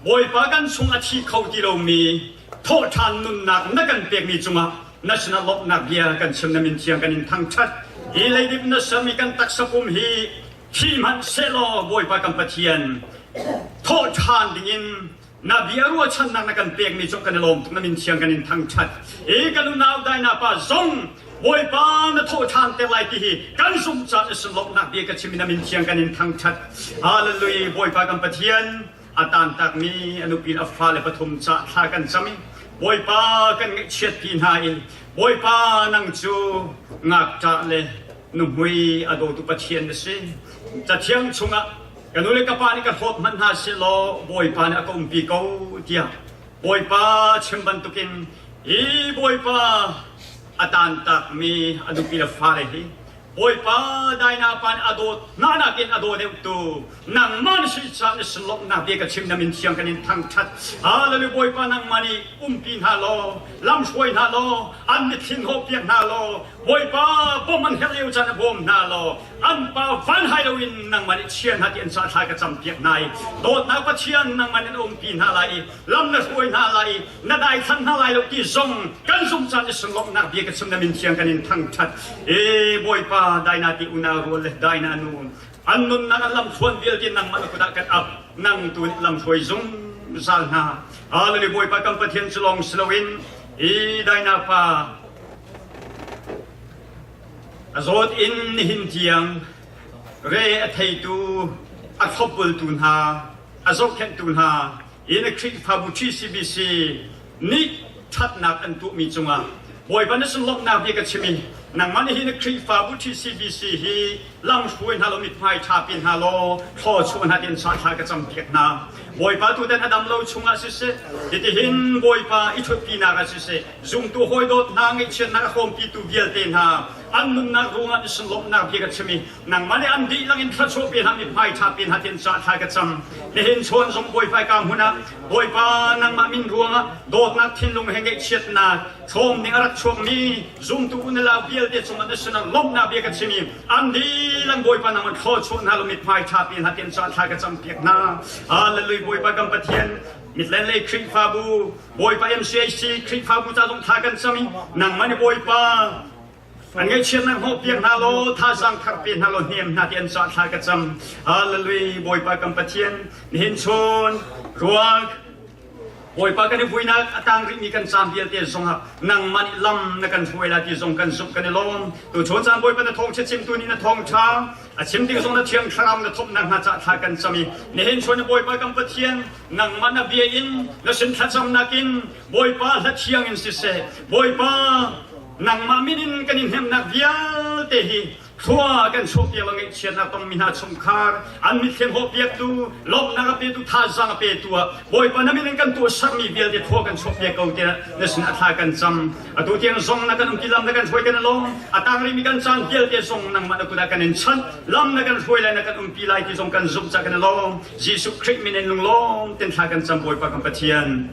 H: บอยปากันชงอาทิเขาที่เรามีโทษท่านนุนนักนักกันเปียกมีจุมานัชนาลบนักเบียกันชมนามินเชียงกันอินทั้งชัดอีเลยดิบนัชมีกันตักสกุมฮีที่มันเซโลบอยปากัมปะเทียนโทษทานดิ่งนาเบียรัวชันนักนักกันเปียกมีจงกันลมนามินเชียงกันอินทั้งชัดกันลุนาวได้นาปาซงบอยปานโทษทานเตลัยที่กันสมจัดสลบนักเบียกันชมนามินเชียงกันอินทั้งชัดฮาเลลูยาบอยปากัมปะเทียนอาตานตักมีอนุปีนอัฟฟาเลปฐุมจะทากันจามิบอยปากันเชียดปีนหายบอยปานังจูงักจัเลนุ่มวยอโดตุปเชียนสิจะเที่ยงชงะกันดูเลยกับปานี่กับพบมันหาสิโลบอยปาเนี่ยก็ปีเกาเดียบอยปาเชิมบันตุกินบอยปาอาตานตักมีอนุปีนฟ้าเลยบอยปาได้นาปานอโดนานากินอโดเดวตูนังมันสิจันสลบนาเบียกับชิมนามินเชียงกันอินทั้งชัดเลยบอยปานังมันนี่ปีนฮาโลลำช่วยฮาโลอันนี้ทิ้งหอบเปียกฮาโลบอยปาบ่มันเฮลิวจันบ่มฮาโลอันปาฟันไฮโลวินนังมันเชียนฮัดยันสาทายกับจำเปียกนายโดดนักปะเชียนนังมันนี่ปีนฮาไลลำนักช่วยฮาไลนาได้ทันฮาไลลูกที่ส่งกันส่งจันสลบนาเบียกับชิมนามินเชียงกันอินทั้งชัดบอยปาได้นาที่อุณาโรเลได้นานูนอันนู้นนั่งลำชวนเดียวที่นั่งมันก็ได้กันอับนั่งตัวลำช่วยซุ่มซาลนาเลยบอยปากัมปะเทียนสลองสลวินได้นาปาอโซดอินหินเทียงเรอไทตูอัคบบุลตุนฮาอโซเคนตุนฮาอินคริกฟาบุชิซีบีซีนิทัดนักอันตุมีจงะบอยปานิสลบนาเบียกชิมินังมันหินคริฟาบุชิซีบีซีฮีลำช่วยฮาโลมิดไพชาปินฮาโลทอชวนฮาดินสาทากระจำเพียกนาบอยปาตัวเดนอดัมโลชงอาศิเซที่หินบอยปาอิทุปีนากาศิเซจุงตัวหอยโดดนางอิเชนนักโฮมปีตูเบียลเตนฮาอันนุนนักรุงอันสลบนาเบียกชิมินังมันอันดีลังอินทรัชโอปินฮามิดไพชาปินฮาดินสาทากระจำที่หินชวนสมบอยไฟกามหุนะบอยปานังมามินรุงโดดนักทิ้งลงเฮงเชียดนาชมนิรักชวงมีจุงตัวอุนลาเบียลเดชมันสนังลบนาเบียกชิมิอันดีลังบอยปานังมันทอชวนฮาโลมิดไพชาปินฮาดินสาทากระจำเพียกนาเลยบอยปากัมปะเทียนมิดเลนเลยคริฟาบูบอยปาMCACคริฟาบูจะลงทากันสมินังมันบอยปาอันไงเชียนนังโฮเปียงฮาโลท่าสังขับเปียงฮาโลเนียมนาเทียนสาทากันสมเลยบอยปากัมปะเทียนเห็นชนรัวบอยปากันฟุยนักต่างริมีกันสามเดียร์เตียส่งหักนังมันลำนักกันฟุยลาที่ส่งกันสุกกันในลมตัวชนสามบอยปานทองเชิมตัวนี้นะทองช้าชิมที่ส่งนะเชียงครามนะทบนังหาจะทากันสามีเห็นชนบอยปากัมปะเทียนนังมันเบียอินและสินทัศน์นักินบอยปาและเชียงอินสิเสบอยปานังมามินินกันอินเฮมนักเบียเตหี Thua kan so pia langai chian na tong mina chum khar an mi khem ho pia tu lop na pe tu tha jang pe tu boy pa na min kan tu sar mi vel de thua kan so pia kau te na sin atha kan cham atu tiang zong na kan kilam na kan hoi kan long atang ri mi kan chan vel te zong nang ma ku da kan en chan lam na kan hoi lai na kan pi lai ti zong kan zum cha kan long Jesus Christ min en lung long ten tha kan cham boy pa kan pathian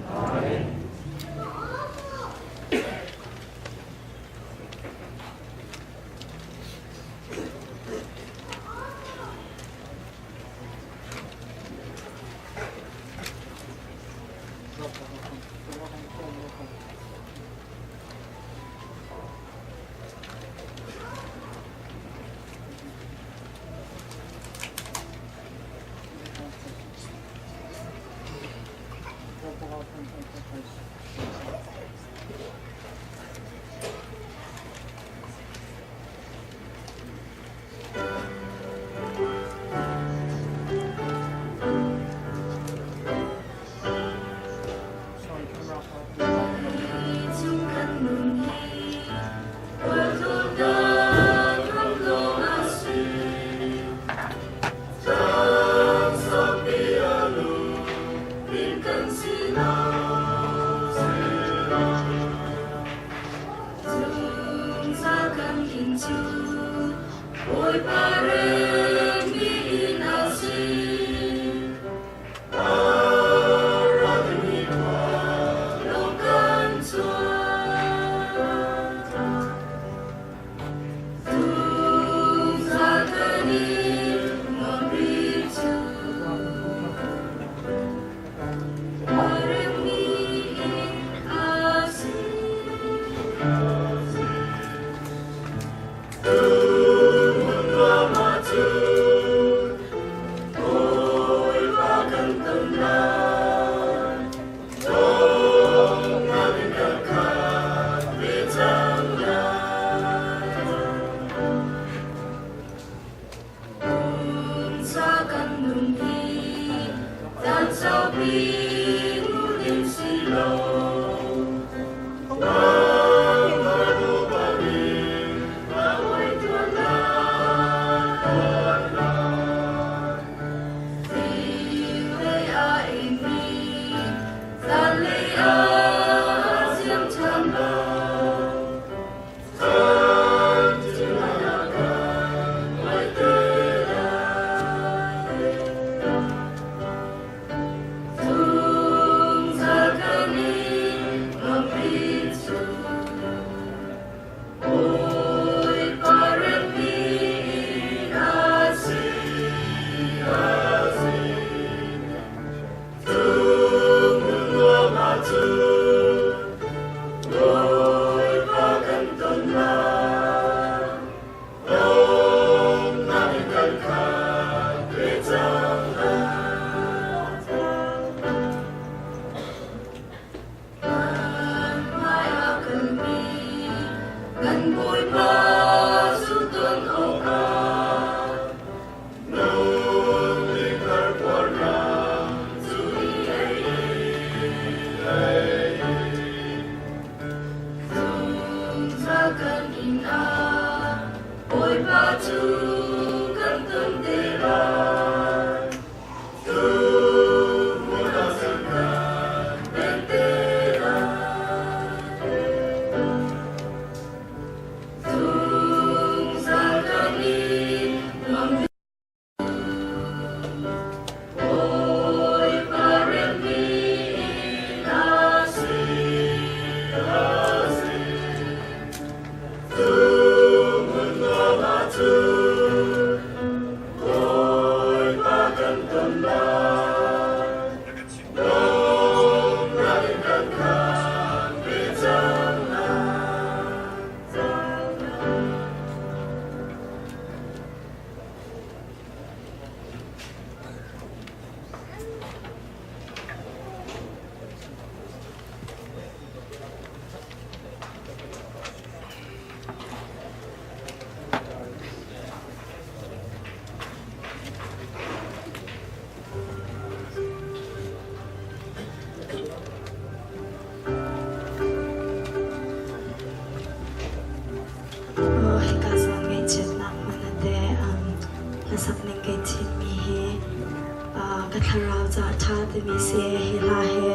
I: ka tharau cha tha te mi se hela he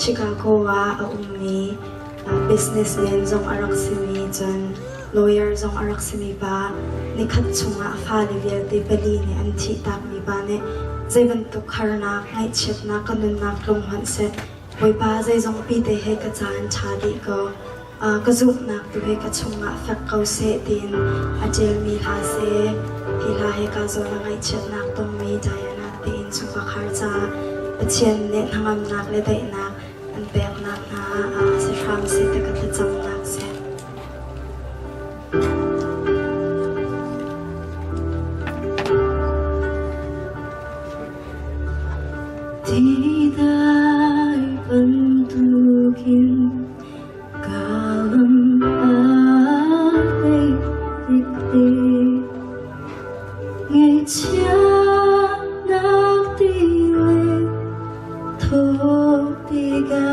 I: Chicago wa a ummi businessman zong arak simi chan lawyer zong arak simi ba ni khat chunga fa le ver te bali ni an thi tak mi ba ne zaiban tu kharna ngai chet na kanun na klong han se oi ba zai zong pi te he ka chan tha di ko ka zup nak tu he ka chunga fak kau se tin a jel mi ha se hila he ka zo na ngai chet nak tong mi dayana tin chu ka khar cha pathian ne thangam nak le dai nak an pek nak na se ram se te ka ta chang nak se
C: Di dai vẫn tu kim kalam ai tịch tì ngày chia nak ti le tho ti ga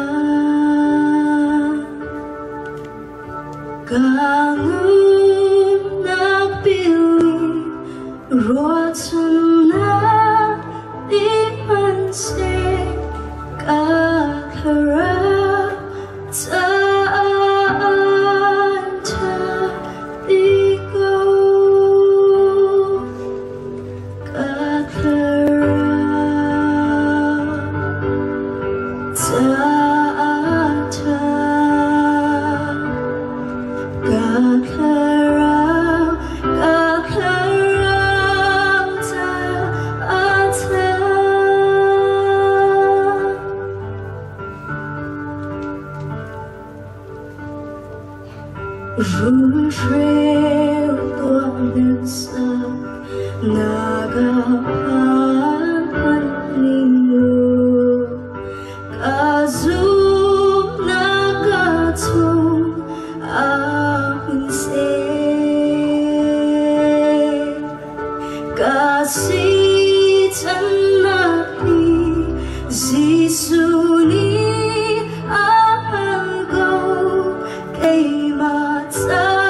C: kangun nak pili ruat chân na di man se ka khara ta ta di go ka khara ta ta ka khara ka khara ta ta rung rêu tuôn lên xa naga pan lingu kazum naga tum akun se kasi tanaki zisuni ahango kay mata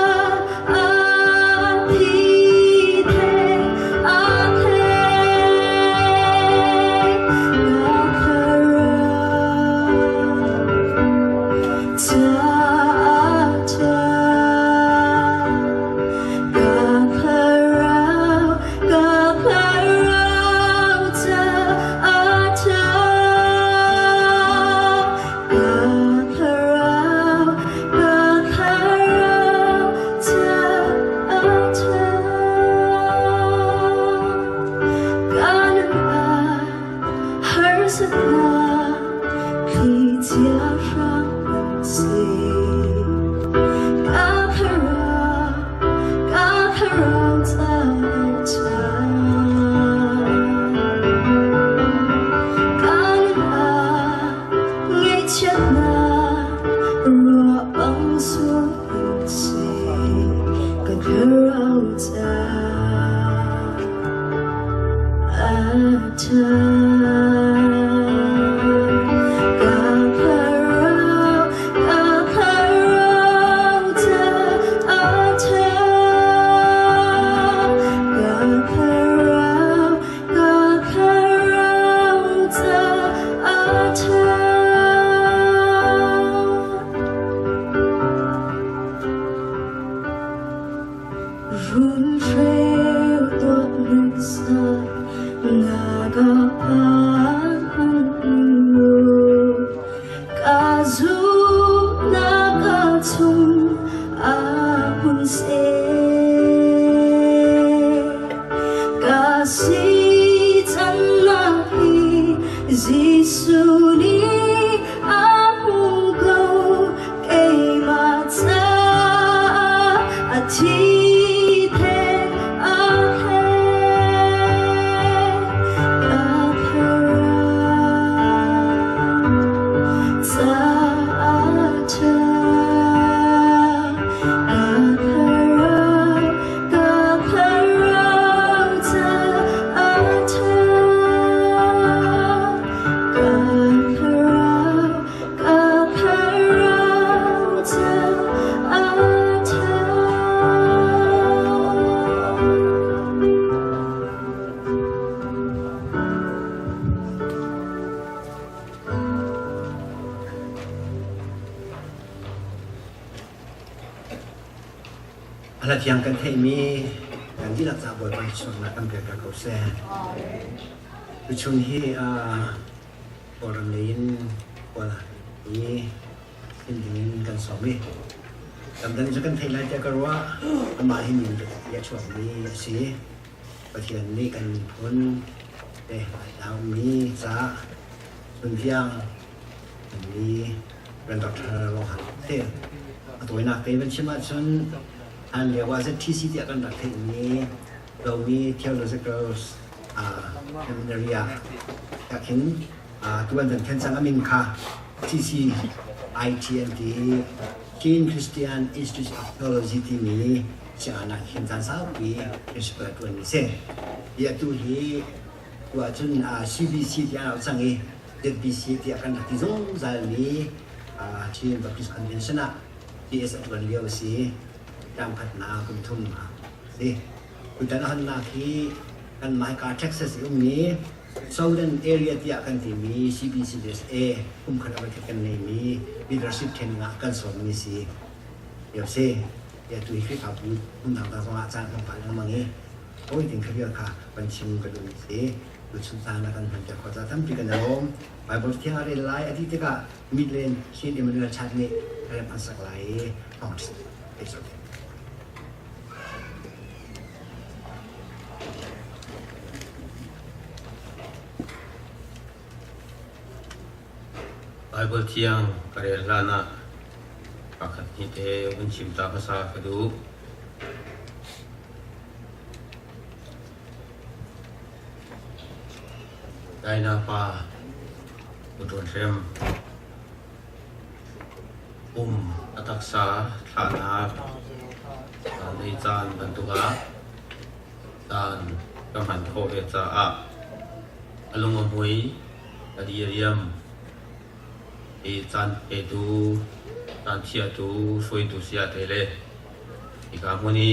C: God.
A: ละเทียงกันให้มีกันที่รักษาบทบาทส่วนนักการเมืองกับเขาแซ่คือช่วงที่บริเวณว่านี้เป็นอย่างนี้กันสองมีแต่ตอนนี้จะกันให้รายใจกันว่ามาให้มียาช่วงนี้สิประเทศนี้กันพ้นดาวมีจ้าเป็นเพียงมีเป็นดอกเตอร์โลหะเท่ตัวนักเตะเป็นชิมาชนอันเรียกว่าจะที่สิที่กันดักเทนี้เรามี theological seminary จากเห็นตัวนั้นเช่นสังฆมินค่ะที่สิ ITMD King Christian Institute of Theology ที่มีเชื่อนักเห็นสันสาวปีเป็นสเปอร์ตัวนี้เส้นยาตัวที่ว่าจนCBC ที่เราสั่งเอง ZBC ที่กันดักที่ตรงใจนี้ที่แบบ convention ที่เอสตัวเดียวสิจำขัดนาคุณทุ่มมาสิคุณจะนั่งนาคีกันหมายการเท็กซัสตรงนี้ Southern Area ที่กันที่มี CBCSA คุ้มขัดเอาไว้กันในมี leadership training กันสอนมีสิเดี๋ยวสิเดี๋ยวตุยขึ้นขับคุณทำตามสมาชิกของฝ่ายนั้นมางี้โอ้ยถึงขั้นเดียวค่ะบัญชีกันดูสิดูชุนตานะกันมันจะขอจะทำที่กันแล้วไปบทที่อะไรไล่อาทิตย์ก็มิดเลนเช่นเดียวกันชัดนี่เรื่องภาษาไหลของเอสโอ
J: Bible tiang karelana pakat hite uncipta bahasa kedu Daina pa Tuan Hrem ataksa thana nei chan bantuga dan kaman kho e cha a alungom hui adiariam e chan e tu tan thia tu soi tu sia tele ikamuni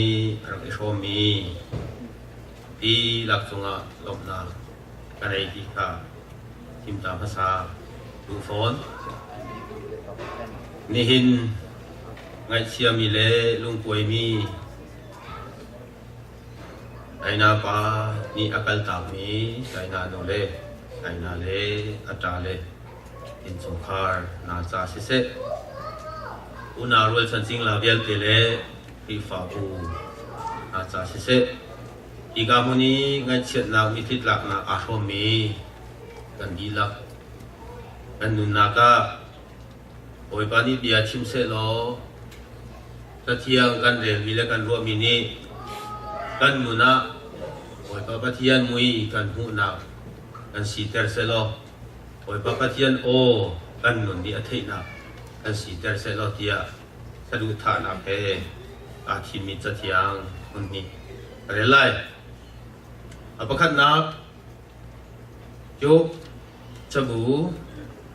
J: rak e shomi ti lakchunga lopna kanai ki kha timta bhasa tu phone nihin ngai chia mi le lung poi mi aina pa ni akal ta mi aina no le aina le ata le in songkhar na cha si se una rol chan sing la vial te le pi fa bu na cha si se iga muni ngai chet na mi thit lak na a hom mi kan di lak kan nun na ka oi pani bia chim se lo ta thiang kan rel mi le kan ro mi ni kan nu na oi pa pathian mui kan hu na kan si ter se lo oi pa pathian o kan nun di a thei na kan si ter se lo tia sadu tha na pe a thi mi cha thiang mun ni re lai apakhat na jo chabu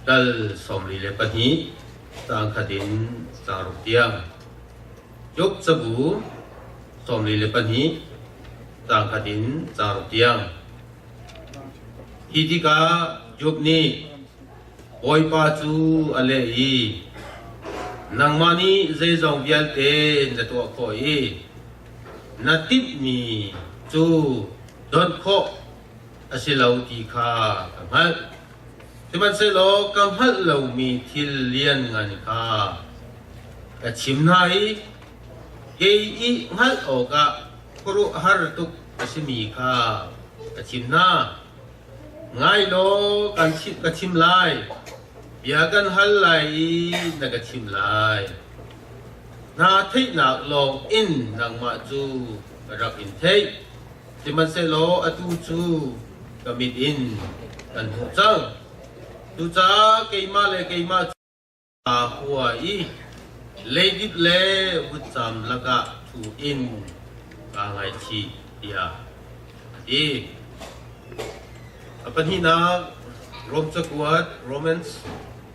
J: dal somli le pani tang khadin saruk tiang yuk chabu somli le pani tang khadin saruk tiang hitika yuk ni oi pa chu ale i nang mani zai zong vial te na to khoi na tip ni chu don kho asilau ti kha kamal Timan se lo kam hal lo mi thil lian ngan kha ka chimnai ke I ngal o ka kuru har tuk asimi kha ka chimna ngai lo kan chip ka chimlai ya kan hal lai na ka chimlai na thei na long in nang ma chu rak in thei timan se lo atu chu ka mit in kan hu chang tu cha keima le keima a huwa I lady le wucham laka thu in ka ngai chi ya I apan hi na rom chakwat romans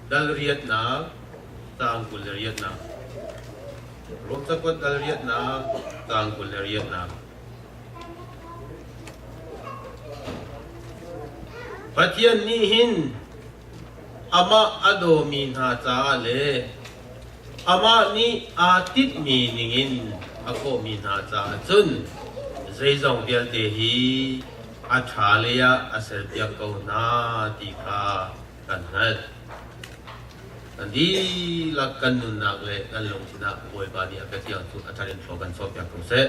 J: dal riat na tang kul riat na rom chakwat dal riat na tang kul riat na pathian ni hin ama ado min ha cha le ama ni atit mi ningin ako mina cha chun zai zong bial te hi a tha le ya a ser pia ko na ti kha kan hat Andi lakan nun nak le kan long sina boy ba dia ka tiang tu atarin so kan so pia ko se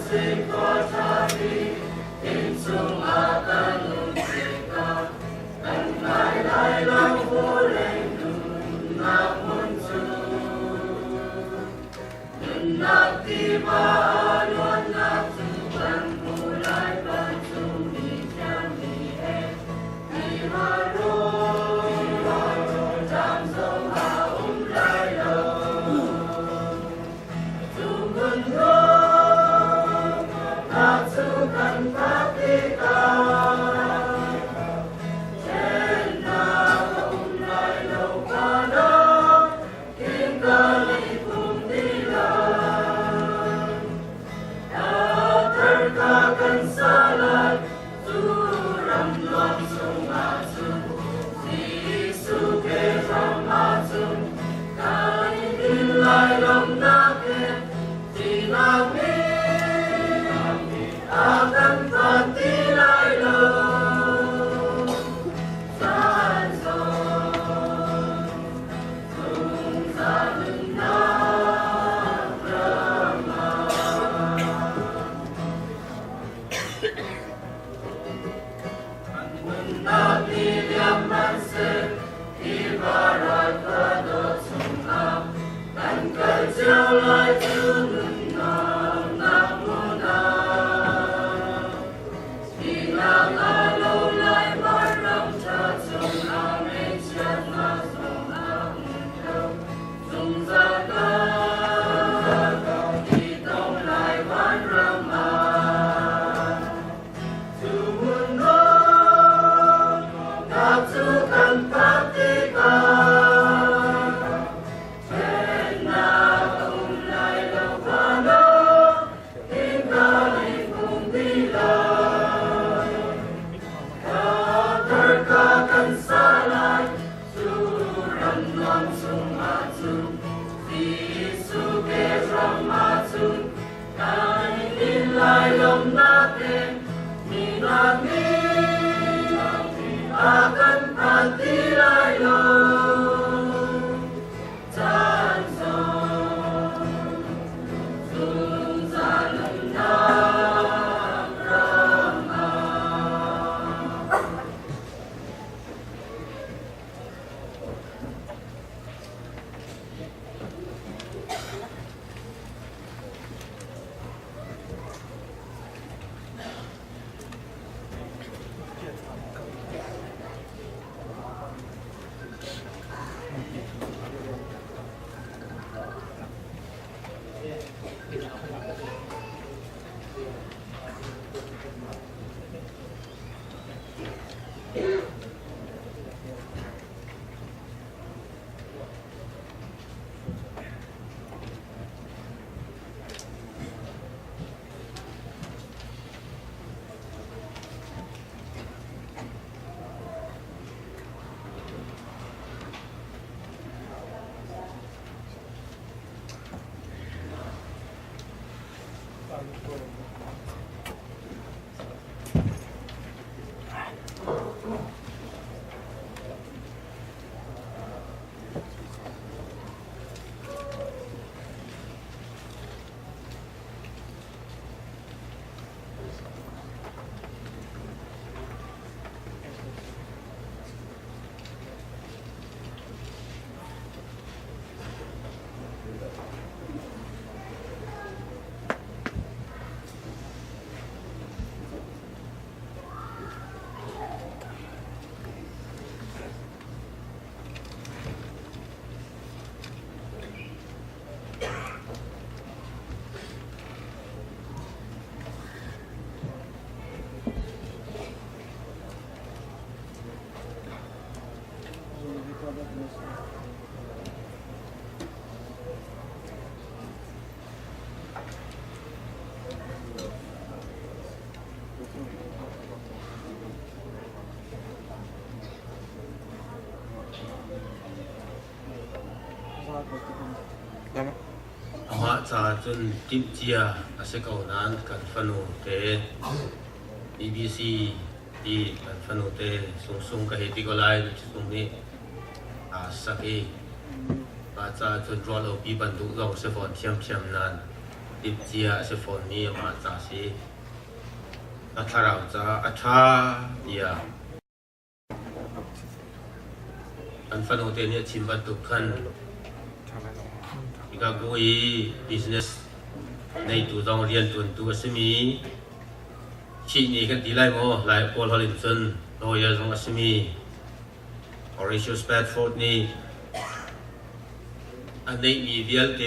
C: Sing for Tari, in Sung
J: Họ cha chun kim chia ase kau nan kan fanu te BBC di kan fanu te sung sung ka heti ko lai sung ni saki ba cha chun rolo pi ban du lo se fon thiam thiam nan kim chia ase fon ni ma cha si atharau cha atha ya kan fanu te ni chim ban tu khan gagawin business ในตัวต้องเรียนตัวสมีชีนี่กันตีไล่โมไล่พอลฮอลลินสันโรเยอร์ของสมีออริชิสแปดฟอร์ดนี่อันนี้มีเดียลเต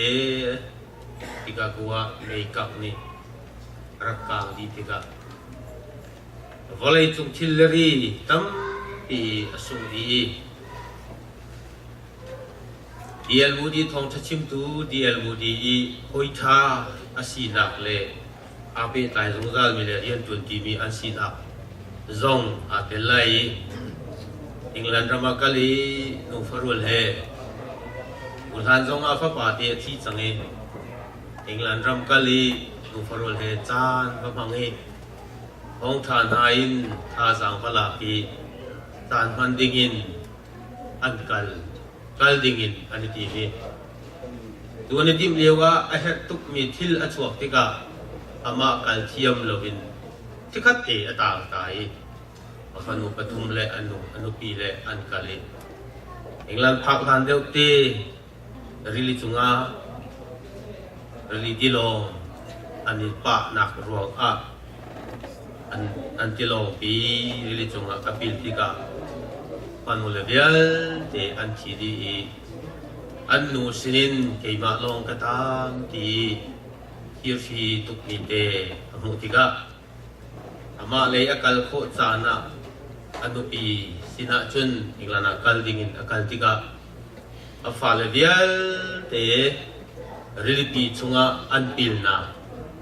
J: ติกากัวในกับนี่รักกางดีติกาวอลเลย์จุงทิลเลอรี่ตั้มปีสุดีดีเอลมูดีทองทัชิมตูดีเอลมูดีหอยท่าอาศีนักเล่อาเปตายสงสารมีเลยเรียนจนทีมีอาศีนักซงอาเปลัยอังกฤษรำมาคลีนูฟารุลเฮอุทานซงอาฟ้าป่าเตียที่จังเองอังกฤษรำคลีนูฟารุลเฮจานพระพังเฮห้องทานหายินท่าสังพลาปีจานพันดิงินอันกัลดิงินอันนี้มีตัวนี้ที่เรียกว่าไอ้ทุกมีทิลอชวกที่กะอามากัลเทียมโลวินที่คัดเตะต่างตายอนุปทุมและอนุปีและอันกัลอังกฤษพักทันเดียวเตะริลิจุงาริลิดิโลอันนี้ปะหนักรวงอันที่ลงปีริจงอากับปิลติกาพันุเลเบียลเตอันที่ดีอันนูสินินเกี่ยมาลงกระตังที่ฮิร์ฟีตุกนิเตอมุติกาอามาเลยอากัลโคจานะอันนูปีสินะจุนอีกแล้วนะกัลดิงินอากัลติกาอาฟาเลเบียลเตริลิปีจงอาอันปิลนะ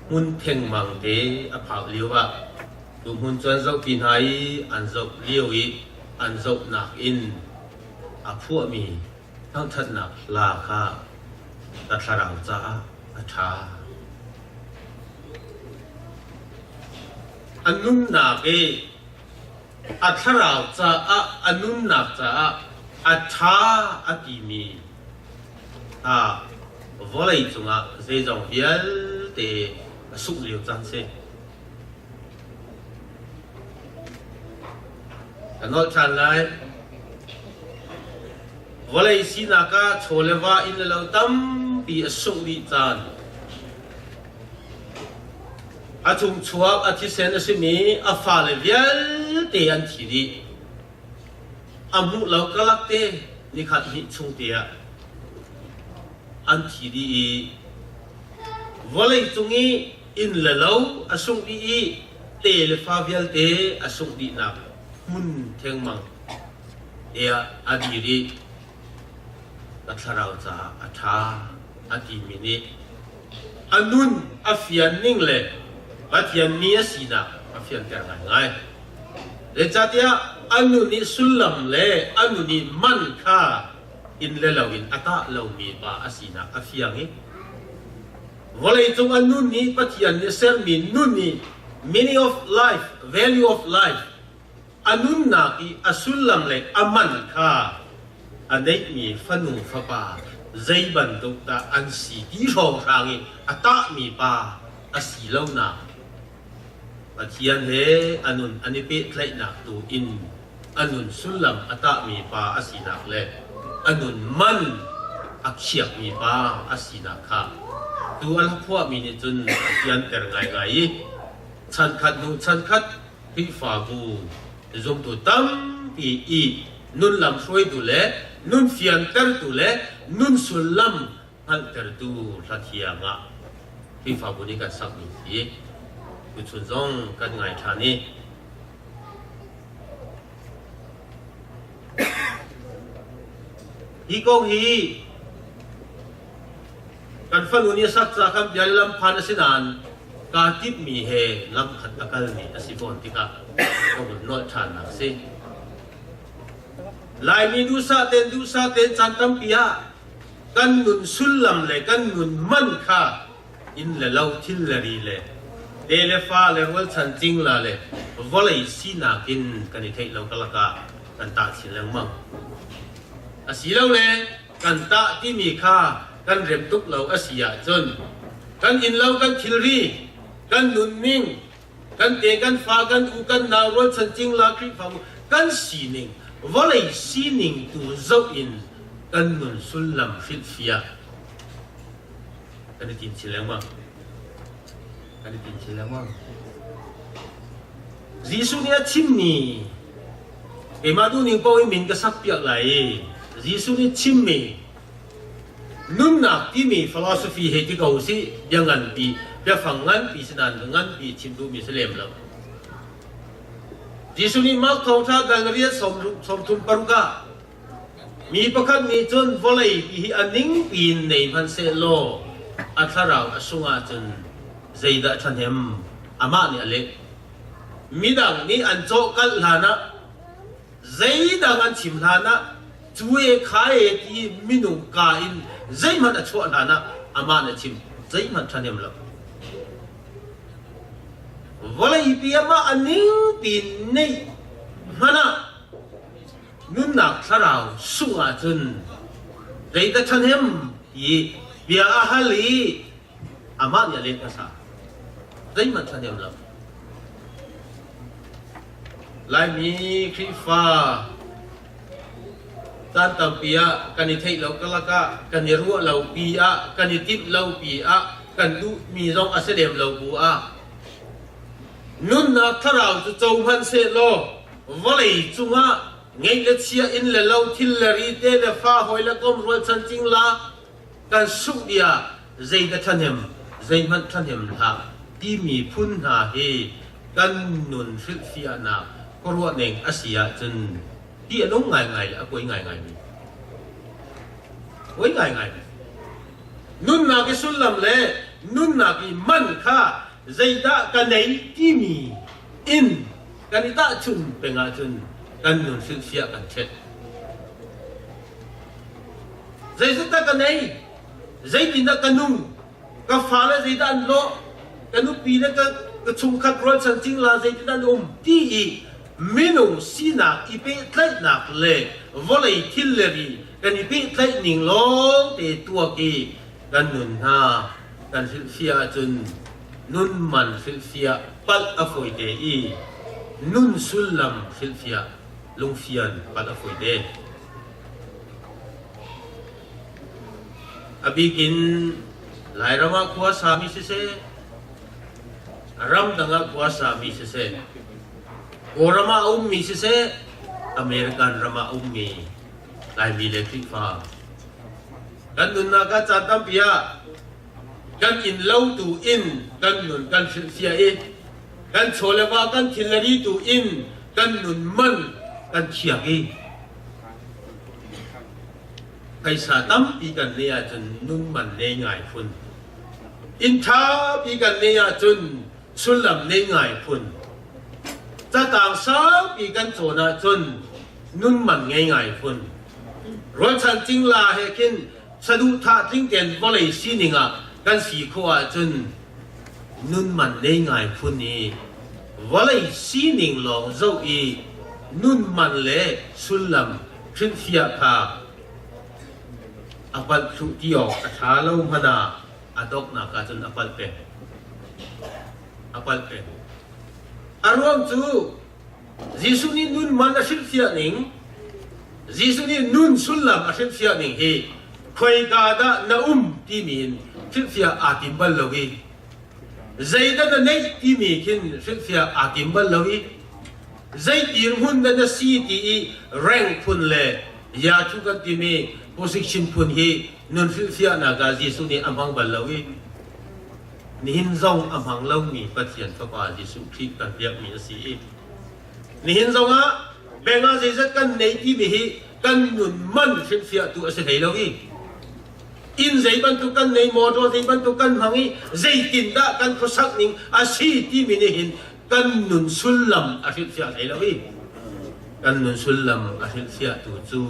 J: มุนเพ่งมังเตอาภาเลียวว่าดูมุนจวนเจ้าปีนายอันเจ้าเลี้ยวอีอันเจ้าหนักอินอาพวกมีทั้งทัดหนักลาคาตัดสราวจ้าอัฐาอันนุ่มหนักอัฐราวจ้าอันนุ่มหนักจ้าอัฐาอัติมีวอลเลย์จงอ่ะเจ้าเบียลเตสุกเลี้ยวจันเซอันนั้นฉันไล่วอลเลย์สินักะโชเลวาอินเลวตั้มปีสุกลีจันอาจุงชัวอาทิเซนสิมีอาฟาเลเวียลเตียนทีดีอามุเลวกลักเตนิขัดหิชุงเตียอันทีดีวอลเลย์จุงี้อินเลวอาสุกดีเตเลฟาเวียลเตอาสุกดีนักมุนเทงมังอดีรีรักษาเราจะอัฐาอดีมินิอันนุนอาฟิยันนิ่งเลยอาฟิยันมีสีนะอาฟิยันเตอร์ไงเลจัดยาอันนุนิสุลลัมเลยอันนุนิมันค่าอินเลลาวินอัตาเลามีปาอาสีนะอาฟิยันงี้วอลเลย์จงอันนุนิปัจจัยนี้เซลมีนุนิ meaning of life value of lifeอันนู้นนักอัสุลลัมเลยอามันค่ะอันนี้มีฟันูฟ้าป่าใจบันตุกตาอันสีที่รองทางนี้อัตตามีป่าอัสีเหล่านักปัจจัยนี้อันนู้นอันนี้เป็นไรนักตัวอินอันนู้นสุลลัมอัตตามีป่าอัสีนักเลยอันนู้นมันอักเชียกมีป่าอัสีนักค่ะตัวอัลพวกมีนิจุนยันเตอร์ไงฉันขัดนูฉันขัดพิฟาบูจงตัวตั้มปีอีนุนลำช่วยดูแลนุนเฟียนเตอร์ดูแลนุนสุลลัมฮันเตอร์ดูรัฐยังอ่ะพิฟาบุนี่กันสักนิดสิกุศลจงกันไงท่านี้ฮีก็ฮีกันฟังวันนี้สักจากคำยันลำพันสินานการทิพมีเฮลำขัดอากาศนี้อสิบวันที่กะก็บุญนอชานักสิลายมีดูซาเตนจันตัมปียะกันนุนสุลลัมเลยกันนุนมันค่ะอินเลเลวทิลเลรีเลยเดลฟ้าเลวัลชันจิงลาเลยวอลเลย์สีนักินกันที่เทเลวกะละกะกันตาสิเลงมังอสิเลวเลยกันตาที่มีค่ากันเรียมตุกเลวอสิยาจนกันอินเลวกันทิลรีกันนุนมิงกันเตกันฟ้ากันอูกันนาวรชันจิงลาคริฟ้ากันสีนิงวอลเลย์สีนิงตัวเจ้าอินกันนุนสุลลัมฟิลฟิยากันที่สิเลงมัง กันดินเชลมังจีสุเนี่ยชิมนี่เอมาดูนิ่งปอยมินก็สักเปียกไหลจีสุเนี่ยชิมนี่นุ่นนักที่มีฟิโลโซฟีเหตุที่เขาสิยังงั้นปีเพื่อฟังงั้นปีสนานงั้นปีชิมดูมีเสลมแล้วจีสุนี่มักทองชาดังเรียสมทุนปรุกะมีประคันมีจนวอลเลย์ปีอันนิ่งปีนในพันเซโลอัทราวอสุงาจนใจดะชันเฮมอามาเนี่ยเล็กมีดังนี้อันโจกันลานะใจดังอันชิมลานะช่วยขายที่มินุกาอินใจมันอัจฉริยะนะอามาเนี่ยชิมใจมันชันเฮมแล้ววอลเลย์ปีอามาอันนิ่งปีนในมันนะนุ่นนักสราวสุงาจนใจดะชันเฮมที่เบียอาฮัลีอามาเนี่ยเล็กภาษาใจมันชันเฮมแล้วลายมีคริฟ้าตันตัมปีอะกันนิเทศเราก็ละกะกันนิรัวเราปีอะกันนิติบเราปีอะกันดูมีรองอาเสดมเราบัวนุ่นนักทาราวจะจงพันเสโลวะเลยจุงะไงเลเชียอินเลเราทิลลารีเตเดฟ้าหอยละกมรวยชันจิงละกันสุกเดียใจดะทันเฮมใจมันทันเฮมท่าที่มีพุ่นหาเฮกันนุนฟิลฟิอานาก็รู้เองอาเซียจนที่น้องง่ายๆแล้วก็ง่ายๆนี่ง่ายๆนุ่นนักสุลลัมเล่นุ่นนักมันข้าใจดะกันไหนที่มีอินกันนี่ตาจุนเป็นอาจุนกันนุนฟิลฟิอากันเช็ดใจดะกันไหนใจดินดะกันนุ่งกับฟ้าและใจดะอันโลกันนุ่งปีนั้นก็ชุมขัดร้อนสันจิงลาใจดะอันที่มินุสีนักอีเปตไลนักเล่วอลเลย์ทิลเลรีกันอีเปตไลนิ่งลงเตตัวกีกันนุนฮากันฟิลฟิอาจนนุนมันฟิลฟิอาปัลอฟอยเดอีนุนสุลลัมฟิลฟิอาลุงฟิอันปัลอฟอยเดอบิกินหลายรามาขวาสามีเสรำดังขวาสามีเสโอรามามีเสอเมริกันรามามีลายมีเล็กที่ฟ้ากันนุนนักจัดตั้มพิยากันอินเล่าตูอินกันนุนกันเสียเอกันโชเลวากันทิลลารีตูอินกันนุนมันกันเชียกีใครสาตั้มปีกันเนี่ยจนนุ่มมันเนง่ายพุ่นอินทาปีกันเนี่ยจนสุลลัมเนง่ายพุ่นจะต่างสาวปีกันโจนาจนนุ่นมันง่ายๆพุ่นรถฉันจริงลาเฮกินสะดุท่าจริงเด่นวอลเลย์ซีนิงอ่ะกันสีขวาจนนุ่นมันง่ายๆพุ่นนี้วอลเลย์ซีนิงลองเจ้าอีนุ่นมันเล่สุลลัมพินฟิอาคาอปัลทุติออกอาชาลงพนาอดอกนักจนอปัลเป็นอารมณ์จูจีสุนีนุนมันอาศิลฟิอานิงจีสุนีนุนสุลลัมอาศิลฟิอานิงเฮคอยกาดานาที่มีนศิลฟิอาอาติมบัลลวีใจดันในที่มีขินศิลฟิอาอาติมบัลลวีใจตีนหุ่นดันซีตีแรงพุ่นเล่ยาชุกันที่มีโพสิชันพุ่นเฮนุนศิลฟิอานาการจีสุนีอัมพังบัลลวีนิหินซองอัมพังเล่ามีปฏิเสธพระบาทยิสุคริสต์กันเรียกมีสีนิหินซองอ่ะเบงอาเจสักกันในที่มีกันนุนมันฟิลฟิอาตัวเสถียรวีอินใจบันทุกันในมอดใจบันทุกันหังอีใจตินดากันโคสักนิงอาชีที่มีนิหินกันนุนสุลลัมอาฟิลฟิอาเสถียรวีกันนุนสุลลัมอาฟิลฟิอาตัวจู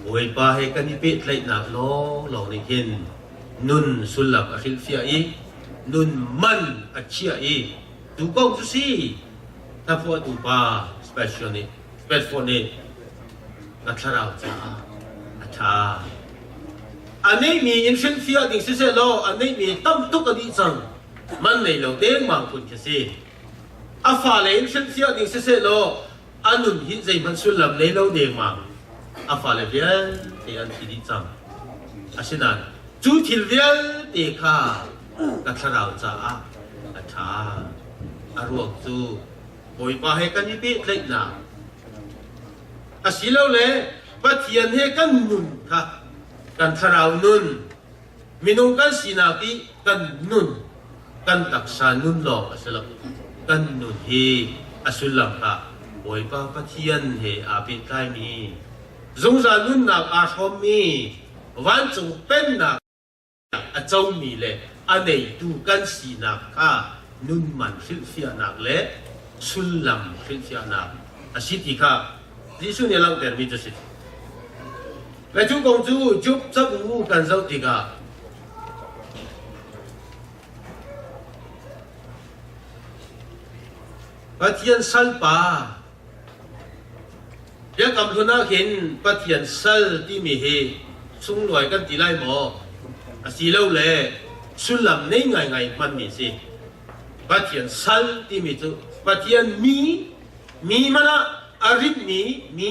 J: โวยปาให้กันนิเปตไลนักล้อหลอกนิหินนุนสุลลัมอาฟิลฟิอาอีนุนมันอัจฉริยะดูกองจุสีถ้าพวกดูป้าสเปเชียลนี่นักข่าวจ้าอาชาอันนี้มีอินฟิลฟิอาดิ่งเสียโลอันนี้มีตั้มตุกอดีจังมันในโลกเด้งมังคุณแค่สิอาฟ้าเลยอินฟิลฟิอาดิ่งเสียโลอันนู้นหินใจมันสุดลำในโลกเด้งมังอาฟ้าเลยเวียนที่อันที่ดีจังอาเช่นนั้นจูทิลเวียนเด็กข้านักข่าวจ้า ชาอารวกจูโอยปาให้กันยิบิเล็กนาอาศิเลวเลยปะเทียนให้กันนุนค่ะกันทราวนุนมินุกันสีนาปีกันนุนกันตักษานุนหลอกอาศิลปกันนุนเฮอาสุลังค่ะโอยปาปะเทียนเฮอาปิไกมีจงจานุนนักอาชมมีวันจงเป็นนักอาเจ้ามีเลยอันไหนดูกันสีนักค่ะนุนมันฟิลเฟียนักเลยสุลัมฟิลเฟียนักอาศิติค่ะที่สุดเนี่ยเราเดินมีจุดสิและทุกคนจูจุบจับหูกันเจ้าติกาปะเทียนสัลปาเดี๋ยวกำลังเห็นปะเทียนสัลที่มีเหสุ่งหน่วยกันตีไล่หมอสีเหล่าเล่สุลัมในไงมันมีสิปะเทียนสัลที่มีตัวปะเทียนมีมันอะอาริบมี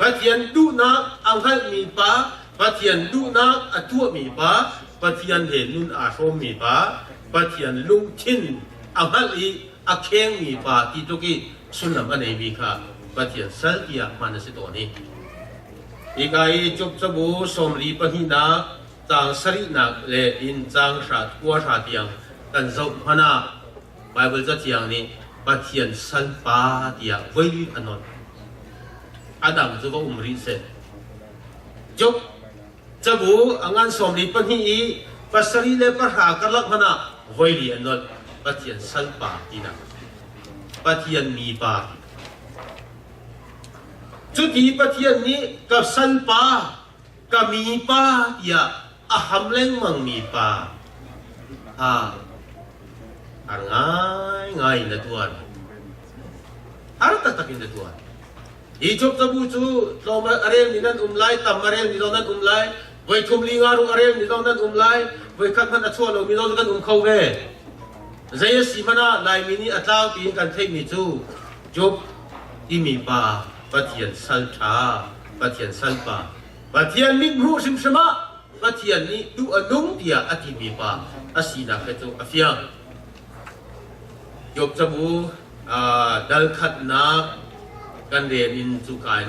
J: ปะเทียนดูนักอังคัลมีปะปะเทียนดูนักอัตัวมีปะปะเทียนเห็นนุนอาชมมีปะปะเทียนลุงชินอังคัลอีอาเคงมีปะที่ตุกีสุนัมอันไหนมีค่ะปะเทียนสัลที่มันสิตัวนี้อีกไอ้จุบจบูสมรีปะหินาจางสรินักเลอินจางชาตัวชาเตียงกันจบพนาไบเบิลจะเตียงนี้ปะเทียนสัลปาที่ไว้อันนั้นอาดัมจะว่ารีเสร็จจบจะบูงานสมรีปนีปัสรีเลปะหากันลักพนาไว้อันนั้นปะเทียนสัลปาที่นั่นปะเทียนมีปาจุดที่ปะเทียนนี้กับสัลปากับมีปาอย่าอาหำเล่งมังมีปาง่ายนะตัวตักอินนะตัวอีจบตะบูจูเรามาเรียนนี่นั่นไลตัมมาเรียนนี่เรานั่นไลไว้ทุ่มลิงารุเรียนนี่เรานั่นไลไว้ขัดมันอัดชัวเรามีเรากันเข้าเว่ใจสีมันอะลายมินิอัตลาปีนกันเทคนิจูจบที่มีปาปะเทียนสัลชาปะเทียนสัลปาปะเทียนมิหูสิมสมาปะเทียนนี้ดูอนุเดียอธิมีปาอาศีนักเจ้าอาฟิยังจบตะบูดัลขัดนักกันเรียนอินสุกาย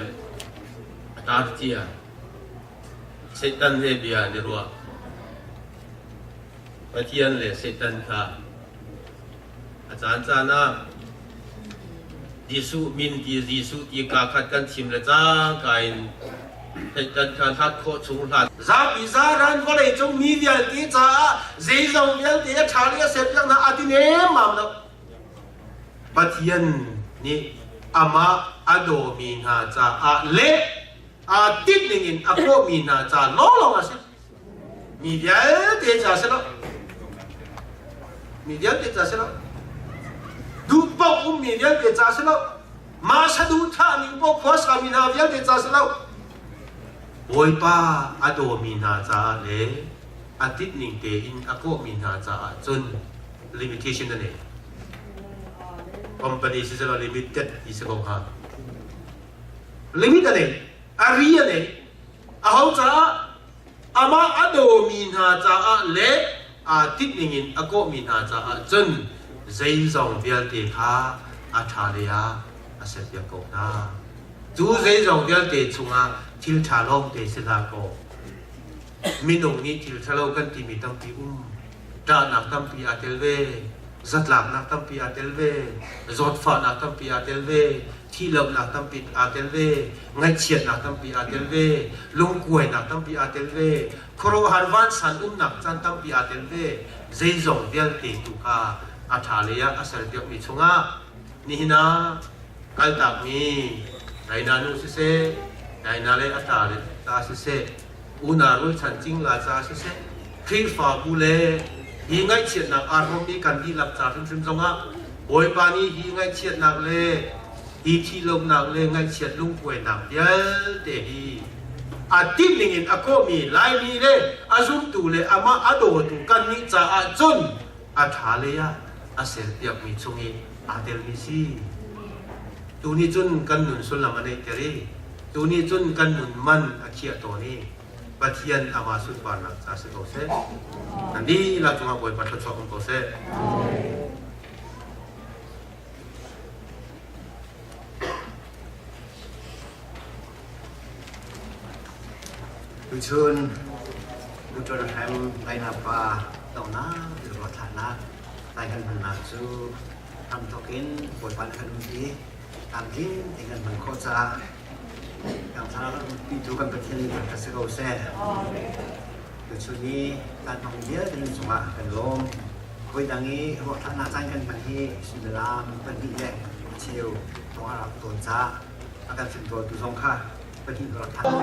J: ตาเทียเซตันเฮบียนิรัวปะเทียนเลยเซตันค่ะอาจารย์จานะยิสุมินที่ยิสุที่กาขัดกันชิมละจ้ากายเซตันค่ะทัดโคชุงทัดซาบิซารันก็เลยจงมีเดียที่จ้าเจจงเดียที่ชาลีเสพยังนะอาทิเนมามแล้วปะเทียนนี่อามาอโดมีนาจาอาเละอาติดนิ่งอาโกมีนาจาล้อลงอาสิมีเดียเตจาสิละมีเดียเตจาสิละดูปอกมีเดียเตจาสิละมาชดูท่ามีปอกขวาสามีนาเดียเตจาสิละโวยป้าอโดมีนาจาเละอาติดนิ่งเตอินอาโกมีนาจาจน limitation นั่นเองcompany secara limited di sekolah. Limit ada, area ada. Ahau cara, ama ado minha cara le, atit ingin aku minha cara jen, zai zong biar dekha, achalia, aset biar kau na. Tu zai zong biar dek cunga, til chalong dek selako. Minung ni til chalong kan timi tampi dah nak tampi atelwe. Zatlak nak tampi atelwe, zotfa nak tampi atelwe, thilom nak tampi atelwe, ngai chiat nak tampi atelwe, lungkuai nak tampi atelwe, koro harvan san nak chan tampi atelwe, zeizong dial te tuka athaleya asal diok mi chunga nihina kaltak mi naina nu se naina le atale ta se una ru chan ching la cha se khri fa bu le hi ngai chiat nak arhom mi kan di lap cha sim zonga oi pa ni hi ngai chiat nak le hi thi lom nak le ngai chiat lung kuai nak yal te hi atim ningin ako mi lai mi le azum tu le ama ado tu kan ni cha a chun a thale ya a sel piak mi chungi a tel mi si tu ni chun kan nun sul lam ane tere tu ni chun kan nun man a khia to ni pathian ama sut par nak sa se ko se andi la chunga boi pat chok ko se
A: Tuan Hrem lain apa tahu na di luar tanah lain menacu tamtokin buat pandangan uji tamkin dengan mengkota yang salah itu kan berarti berkasih kau saya Tuan kan dia dengan semua belum kau dangi luar tanah jangan pergi sebelah pergi lek chiều tuan Arab tuan sa akan sentuh tu songkah pergi luar tanah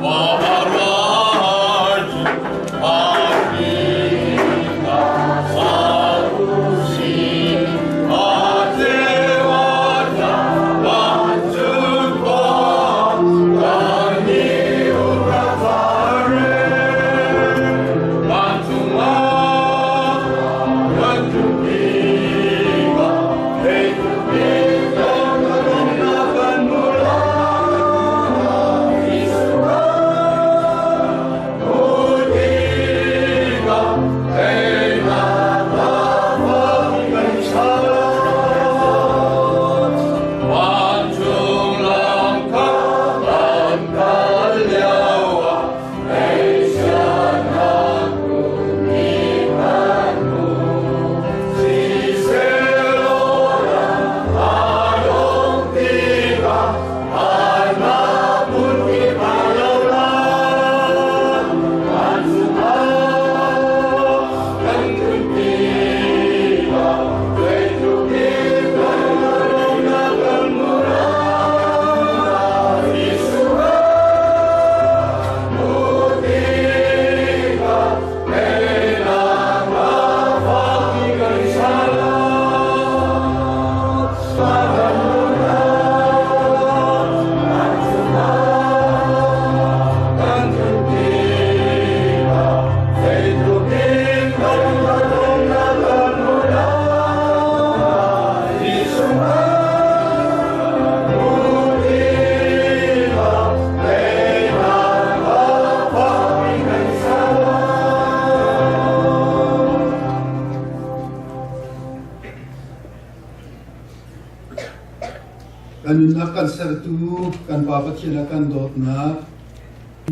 K: Kan akan sertu kan papa kira kan dot na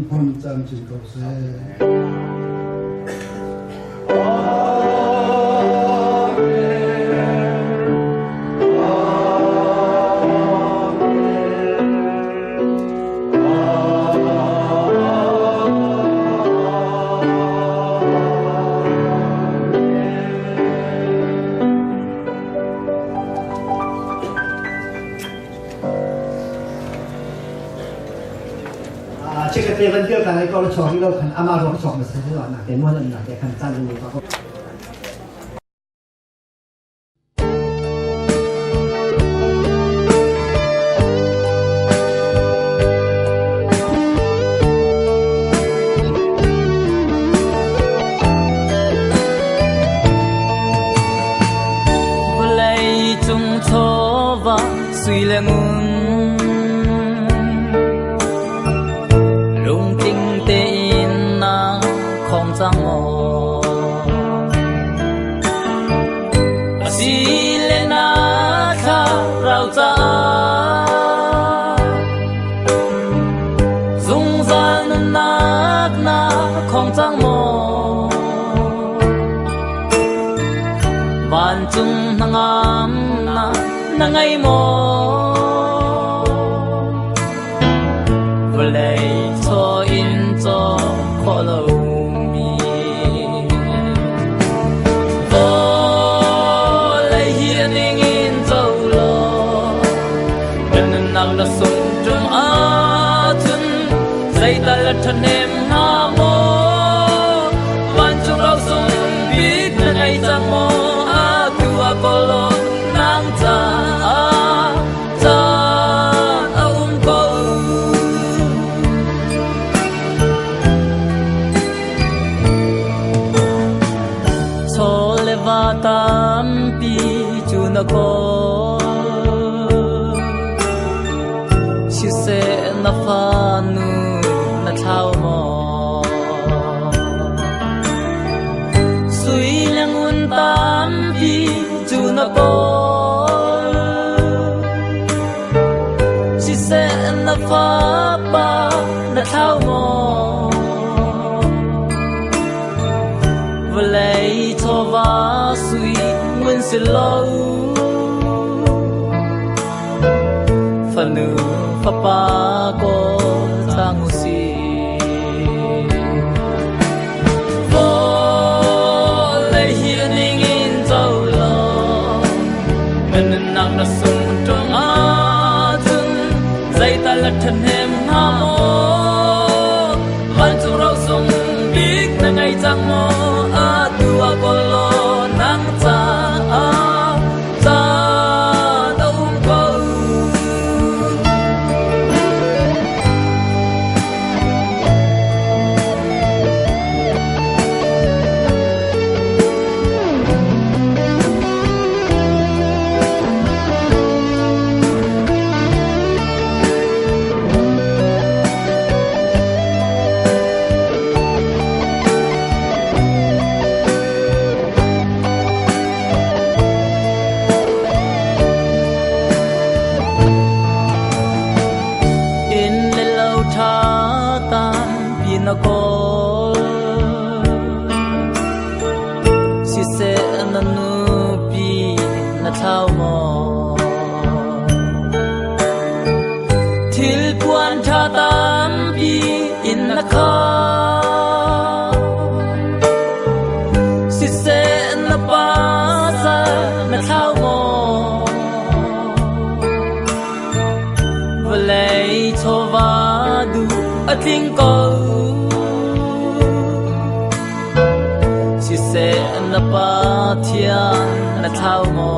K: pon jam chin ko se
A: Cek ke tevan dia kan kalau cok itu kan amal roh cok mesti tu nak demo nak dia kan cari ni kau.
C: Bulai chung chova sui lengun Giang mô Silena tha rau cha Dung gian nak na khong giang mô Ban chung nangam na nangai mô Vlei cho in cho khó lâu la sung trung a chun sai ta la thanem na mo wan chung lo sung bit na ngai chang mo a tu a kolo nang cha a ko so le va tam pi chu na ko na fa nu na thao mo sui lang un tam pi chu na ko si se na fa pa na thao mo lấy cho va suy nguyên sẽ lâu phần nữ pháp ba có trang si vô lấy hiền in dâu lo mình nặng đã sung trong á chân dây ta lật thân hem hà mô ban chung rau sung biết na ngày chẳng mô á tua con lo nắng cha đâu câu na ko si se na nu pi na thao mo thil puan tha tam pi in na kha si se na pa sa na thao mo vlei cho va du a ting ko sẽ na pa thiên na thao mò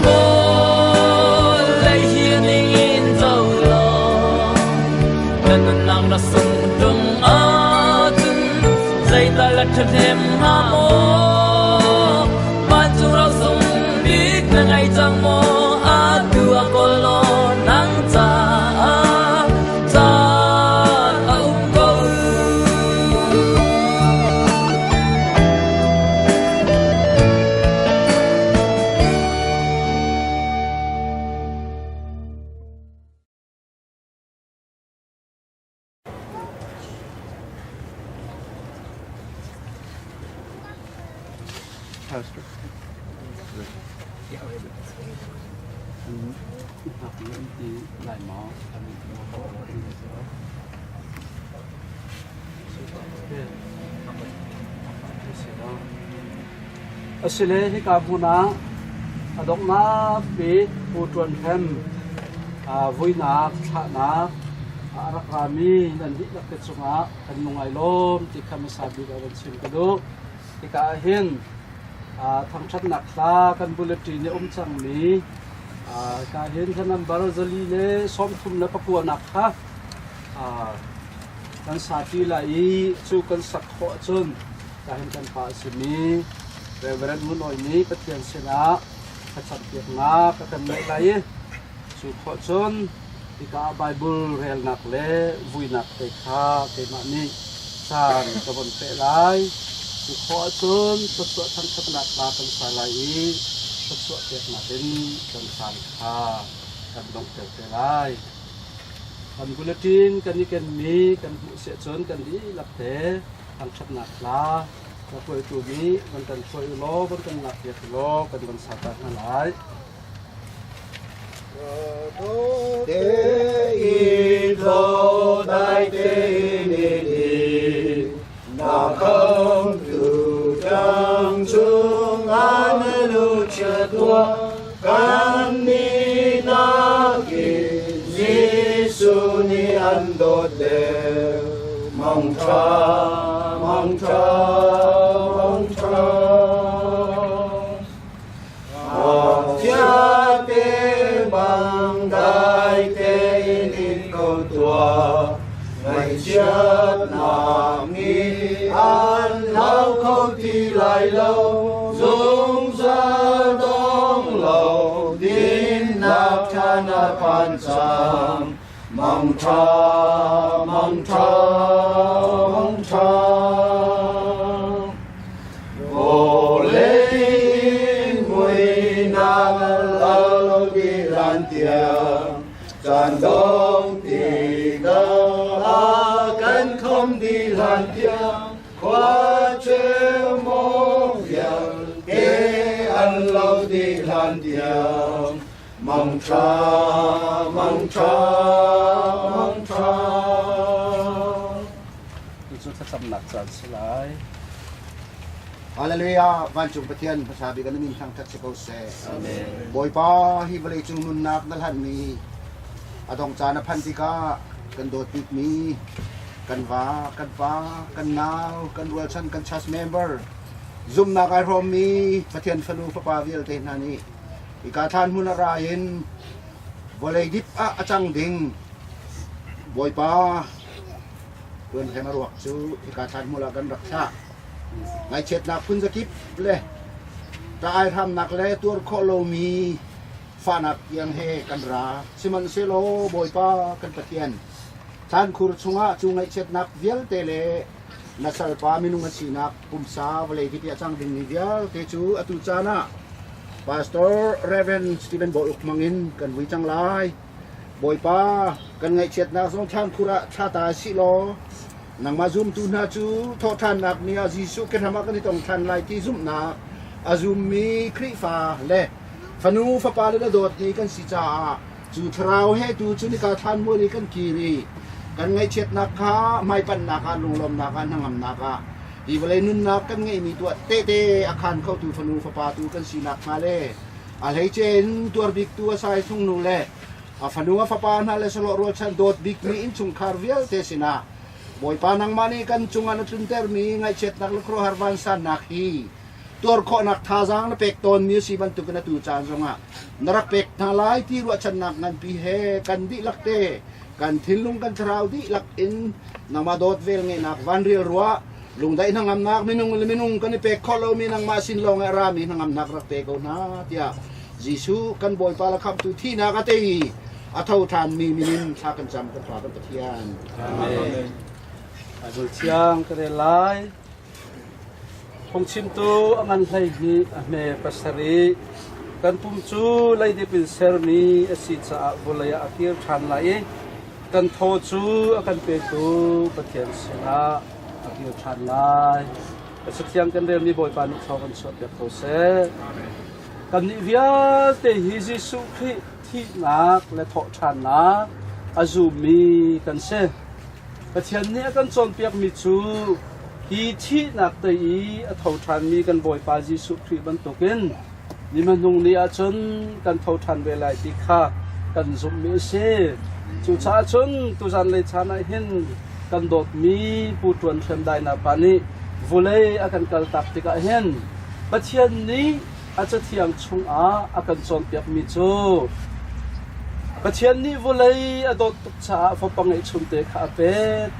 C: ô lấy hiền in dâu lo nên nang na sung trong á chân dây ta lật thật thêm hà mô ban chung rau sung biết na ngày chẳng mô á tua con lo nắng cha
K: Pastor. Asile hi ka buna adok na pi Tuan Hrem vui na tha na arakami nan hi la ketsunga kan lungai lom ti khamisabi ga ran sim kadu ti ka hin thang chat nak la kan bulletin ne chang ni ka hin thanan barazali le som thum na pakua nak kha kan sati la I chu kan sak kho chun ka hin kan pa simi reverend mun oi ni pathian sena ka chat tiak nga ka kan mai lai chu kho chun ti ka bible rel nak le vui nak te kha te ma ni san ka bon pe lai chu kho chun chu chu thang chat nak la kan sa lai chu chu tiak na den kan san kha kan dong te lai kan bulletin kan ni kan mi kan se chon kan di lak te thang chat nak la ka poi tu mi kan kan poi lo kan lak ye lo kan sa ta na lai
A: te I lo dai te ni ni na không tu trong chung an lu chia tua kan ni na ki Giêsu ni an do de mong cha Chia te bằng đại te in câu tua ngày chết nam nghi an lao không thì lại lâu dung ra đông lâu din nạp cha na pan sam mong cha vô lên mùi nàng lao đi lan tiền tràn đông thì cơ cân không đi lan tiền
G: qua chê mong yang kê ăn lâu đi lan điềm mong cha mong cha mong cha
K: Itu tetap nak selai.
L: Hallelujah, van chung pathian pasabi kan min thang that sekau se. Amen. Boy pa hi balai chung nun nak dalhan mi. Adong chana phantika kan dot pik mi. Kan va, kan pa, kan naw, kan welchan, kan church member. Zoom na kai rom mi pathian falu pa vil te nani. Ikathan mun arayin. Balai dip a achang ding. Boy pa Tuan Hrem ruak chu ikathan mula kan raksa. Ngay chết nạc phun ra kíp lê ta ai tham nạc lê tuôn khổ lô mi pha nạc yang he kan ra siman se lo bồi pa kan patien than khur chunga chu ngay chết nạc vial te le na sal pa minung a chi nak pum sa vale ki tia chang ding ni vial te chu atu chana Pastor Reverend Stephen Boy mangin kan wi chang lai bồi pa kan ngay chết nạc song than khura cha ta si lo nang ma zoom tu na chu tho than nak ni a jisu ke hama kan tong than lai ti zoom na a zoom mi kri fa le fanu fa pa le dot ni kan si cha chu thrau he tu chu ni ka than mo ni kan kiri kan ngai chet nak kha mai pan nak ka lung lom nak ka nangam nak ka i vale nun nak kan ngai mi tu te te akhan khau tu fanu fa pa tu kan si nak ma le a lei chen tur big tu sai thung nu le a fanu fa pa na le solo ro chan dot big mi in chung khar vial te sina Boy panang mani kan chungan at lunter mi ngay chet nak lukro harvan san nakhi. Tuor ko nak thazang na pek ton mi si ban tukana tu chan zonga. Narak pek na lai ti ruat chan nak ngan pi he kan di lakte. Kan thilung kan trao di lak in na madot vel ngay nak van real ruwa. Lung dai nangam nak minung kan pek kolo mi nang masin long arami nangam nak rak pek na tia. Jisu kan boy pala kam tu thi na ka te atau than mi minin sa kan jam kan kan pathian.
K: Amen. Adul siang kerelai Hong chim tu aman lai ni me pasari kan pumchu lai de pin ser mi asi cha bolaya akir than lai kan tho chu akan pe tu pathian sina akir than lai asatiang kan rem ni boy pan tho kan sot ya ko se kan ni via te hi jisu khi thi nak le tho than na azumi kan se Pathian ni akan chon piak mi chu hi thi nak te I a thau than mi kan boy pa Jisu Christ ban token ni manung ni a chon kan thau than ve lai ti kha kan zum mi se chu cha chon tu jan le chana hin kan dot mi pu tuan Hrem dai na pani volei akan kal tak ti ka hen Pathian ni a cha thiang chung a akan chon piak mi chu Pathian ni volei adot tuk cha fo pangai chunte kha pe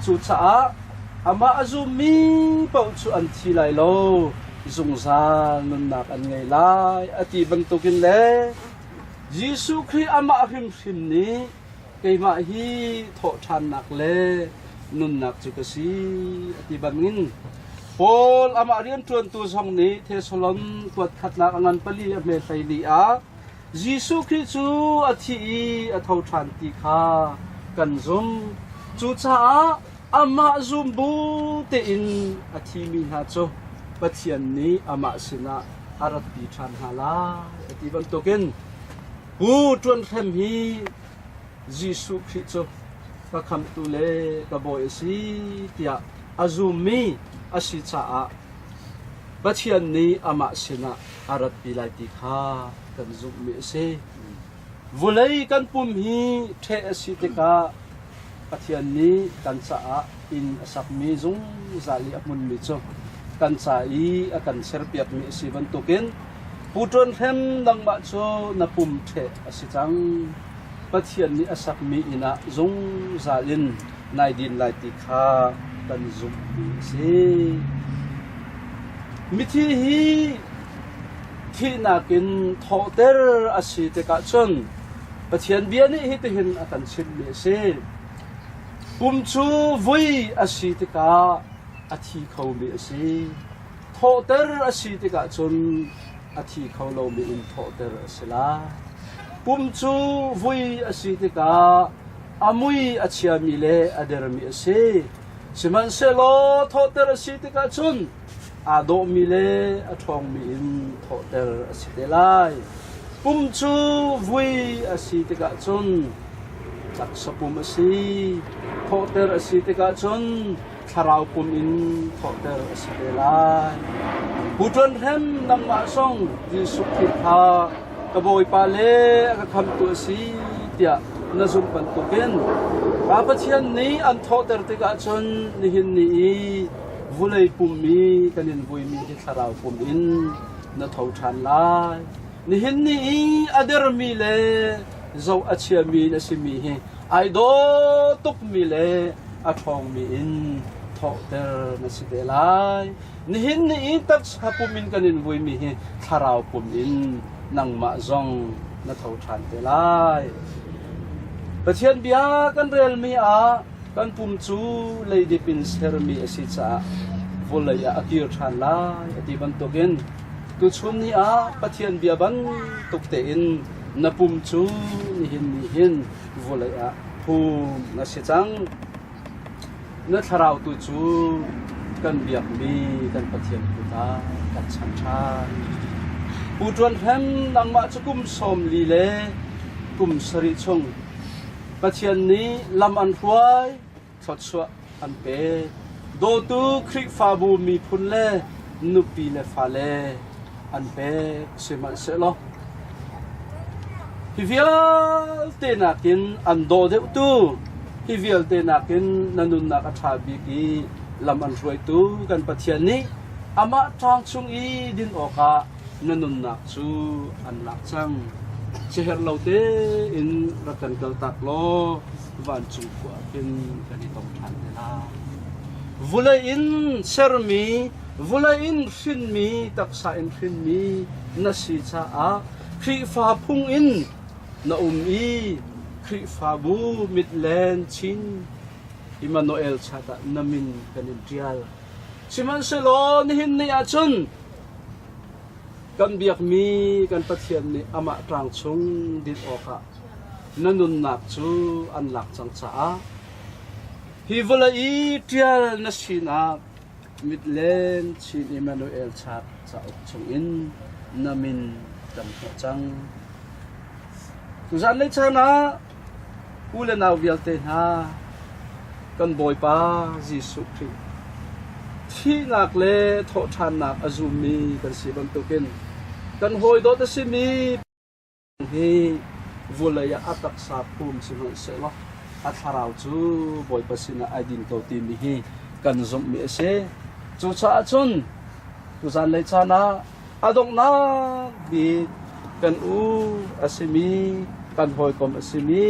K: chu cha ama azumi pau chu an thi lai lo zung za nun nak an ngai lai ati bang tukin le Jisu Christ ama him ni keima hi tho than nak le nun nak chu ka si ati bangin Paul ama rian tuan tu song ni Thessalon kuat khat nak angan pali me sai li a Jisu Christ chu athi a thau than ti kha kan zum chu cha ama zum bu te in athi mi ha chu pathian ni ama sina arat pi than hala ati ban token hu tuan Hrem hi Jisu Christ chu ka kham tu le ka boy si tia azumi asi cha a pathian ni ama sina arat pi lai ti kha kan zum mi se volei kan pum hi the asitika pathian ni kan cha in asak mi zung zali amun mi cho kan cha I akan serpiat mi si ban token putron Hrem dang ba cho na pum the asichang pathian ni asak mi ina zung zalin nai din lai ti kha kan zum mi se mi thi hi thi nakin thoter asi te ka chon pathian bia ni hi te hin akan sin me se pum chu voi asi te ka athi khau me se thoter asi te ka chon athi khau lo me in thoter asila pum chu voi asi te ka amui achia mi le ader mi se สิมันเสโลทอเตอร์สิติกาจุนอาโดมิเลอาทองมีอินทอเตอร์สิเตไลปุ่มจูวุยอาสิติกาจุนจักสปุ่มสิทอเตอร์สิติกาจุนคาราวปุ่มอินทอเตอร์สิเตไลบุตรเห็นนังมาส่งยิสุขิตากระบอยปาเลกระคำตัวสีเตียนซุมปันตุเกนปาปเชียนนี้อันทอเตอร์ติกาจนนิหินนี้วุเลยปุ่มมีกันนินบุยมีที่คาราวปุ่มอินนทาวชันลายนิหินนี้อเดอร์มีเลเจ้าอาเชียมีนสิมีไอโดตุกมีเลอาทองมีอินทอเตอร์นสิเดลายนิหินนี้ตักสะปุ่มอินกันนินบุยมีคาราวปุ่มอินนังมาจงนทาวชันเดลายประเทศเบียกันเรียลมีกันปุ่มจูเลยดิปินเซอร์มีสิจ้าวุเลยอากิร์ชันลายที่บันตุกินตุชุนนี้ประเทศเบียบันตุกเตอินนับปุ่มจูนี่หินวุเลยปุ่มนัสิจังนัทราวตุจูกันเบียมีกันประเทศกุตากันชันชาปูจวนแฮมนังมาจุกุมสมลีเลกุมสริชงประเทศนี้ลำอันรวยสดสวอันเปโดตูคริฟาบูมีพุนเล่นุปีเลฟาเล่อันเปเสมันเสลฮิวิลเตนักินอันโดเดตูฮิวิลเตนักินนันุนนักชาบิกีลำอันรวยตูกันประเทศนี้อามาทางชุงอีดินโอกานันุนนักชูอันหลักจังเชื่อเราเตอินรักันเกลตักโลวันจุกว่าเป็นกันที่ต้องทันนะวุเลยอินเซอร์มีวุเลยอินฟินมีตักษาอินฟินมีนัสิจ้าคริฟาพุงอินนาอีคริฟาบูมิดแลนชินอิมาโนเอลชาตานามินกันอินเดียลสิมันเซโลนิหินนี่อาจุนกันเบียกมีกันประเทียนนี่อามาตรังชงดินออกะนันุนนักจูอันหลักจังจ้าฮิวลาอีเทียลนัชินามิดเลนชินอิมานูเอลชาตจ้าอกชงอินนามินกันหัวจังกุจันเลยชนะอุเลนาวเวียลเตนากันบอยป้าจิสุครีที่นักเล่ทอชันนักอาจุมีกันสิบันตุกินกันหอยโดดสิมีที่วุเลยอัตักสาภูมิสิมันเสลอัฐาราวจูบอยปัสินาไอดินโตตีมีกันจงมีเสจูชาจุนกุจันเลยชนะอดงนักบีกันอาสิมีกันหอยกอมอาสิมี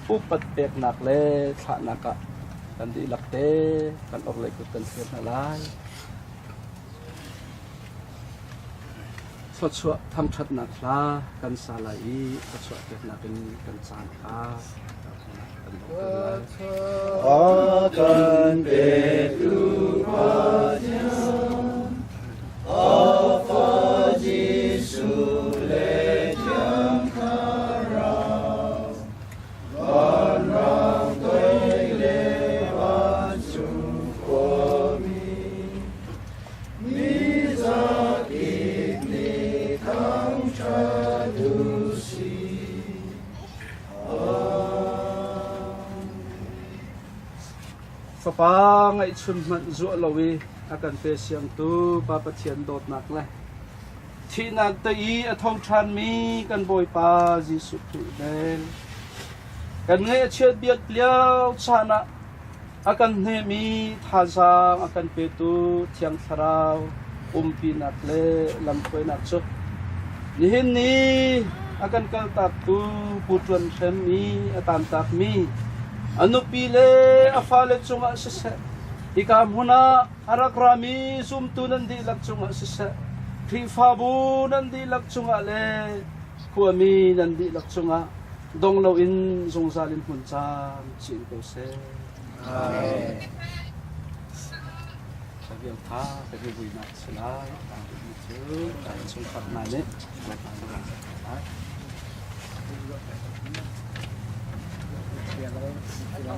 K: อุปัตเปกนักเล่ขะนักกันดีหลักเตกันออกเลยกันเทียนอะไรสดชั่วทำชัดนักลากันสาลายสดชั่วเกิดนักเป็นกันสานขากันเด็ดดูพาเจ้าอาฟาจิสุเลจังคาราวันเราตัวเลฟ้าปังไอชุนมันจั่วลวีอาการเปเสียงตูปาปเทียนโดดหนักเลยที่นักตีอทองชันมีกันบอยปาจิสุทุเดนกันเงยเชียดเบียดเลี้ยวชนะอาการเนมีทาซางอาการเปตูเทียงสราวปีนักเล่ลำป่วยนักชุนี่เห็นนี่อาการกัลตักตูปุตรนเชมีอาตามตักมีอนุปีเลอาฟาเลจงอาศิเสอีกามหุนาอารักรามีซุมตูนันดีลักจงอาศิเสคริฟาบูนันดีลักจงอาเลขัวมีนันดีลักจงอาดงเราอินจงซาลินพุนจามจินโกเซอาเมนขอบคุณท่าเป็นวินาทีลายตามที่เจอการส่งขับนายเนี่ยมาทางด้านซ้ายเดี๋ยวเรา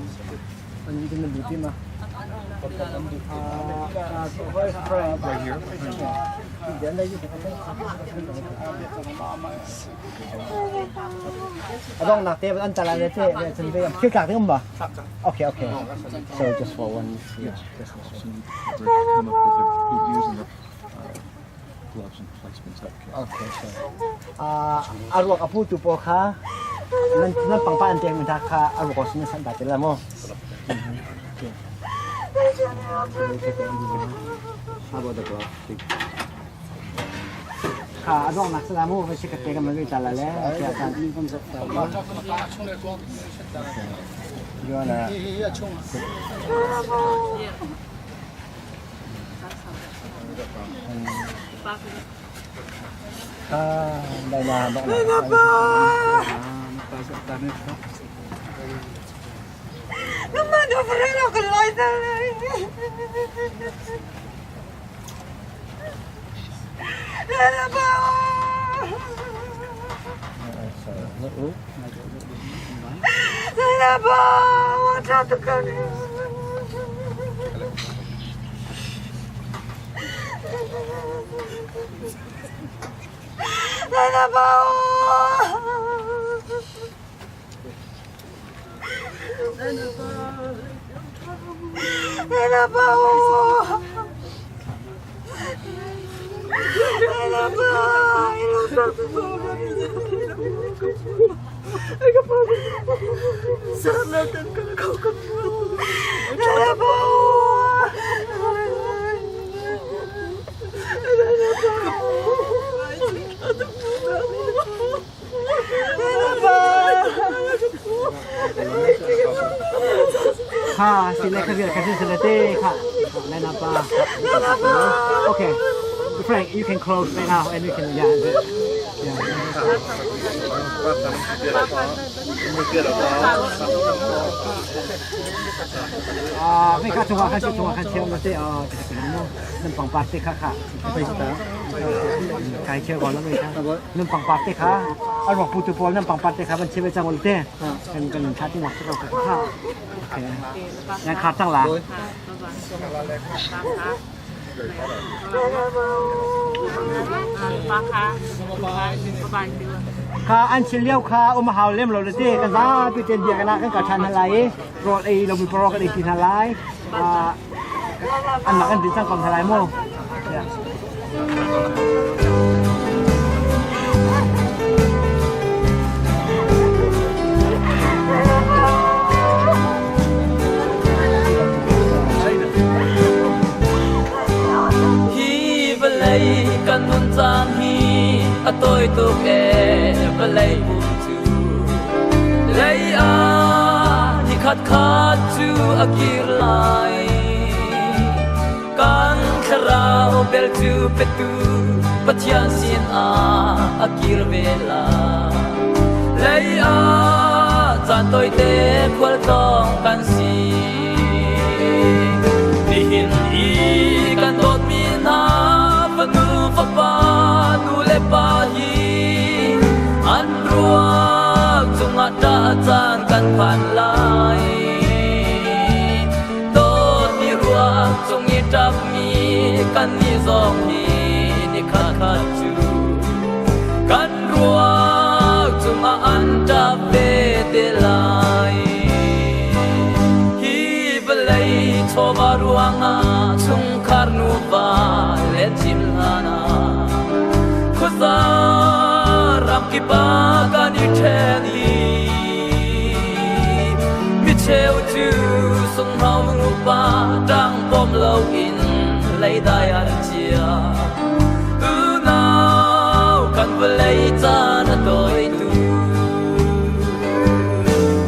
A: มันจะเป็นดูที่มาright hereเดี๋ยวได้อยู่ต้องนักเตะอันตรายเลยเตะฉันไปกับคิวกลางที่มั้งบ่โอเค so just for one yeah
M: gloves and placements okay
A: โอเคอารวกอพูจุโปค่ะนั่นปังป้าอันเตียงมันทักค่ะอารวกสมิสันดัดเป็นละมั้งค่ะอารวกนักสนามไม่ใช่กระเตะกันมันก็จะละแล้วแค่การที่ผมจะย้อนนะได้มาบอกเลยน้ำมันจะไปให้เรากันลอยได้เลยแล้วบ้าแล้วบ้าว่าจะตุกันแล้วบ้าค่ะสิเลคเวียกันที่สิเลเต้ค่ะแนะนำป่ะโอเค Frank you can close right now and we can yeah ไม่ค่ะจังหวะคันเชียวมาสินั่นปังปาร์ตี้ค่ะไปสตาร์ใครเชียวก่อนแล้วไหมครับนั่นปังปาร์ตี้ค่ะอารมณ์พูดจุโปนั่นปังปาร์ตี้ค่ะมันเชียวไปจังหวัดเต้กันชาติที่หนักที่เราค่ะโอเคงั้นขาดทั้งหลังค่ะอันเชียวค่ะมหาเล่มเราเลยเต้กันซะพี่เจนเดียกันนะกันกับชันอะไรรถเรามีโปรกันอีกทีอะไรอันหนักอันดีจังของอะไรมั่ง
C: กันนุนจางฮีอตอยตุกบะเลยบุจูเลยนี่ขัดจูอากิรไลกันคราวเบลจูเปตูปัจจัยสินอากิรเวลาเลยจานตอยเตควลตองกันสีดิหินกันโดดมีนานูฟปานูเลปาฮีอันรัวจงอาดาจานกันผ่านลายโดดมีรัวจงยีจับมีกันมีซองฮีนิขัดจูกันรัวจงอันจับเบเดลายฮีเบลัยโชบารัวงาจงคาร์นูบาเลจิมRam ki bagan iteni mi cheu tu sung hau nu pa dang bom lo in lei dai an chia u nau kan velei cha na doi tu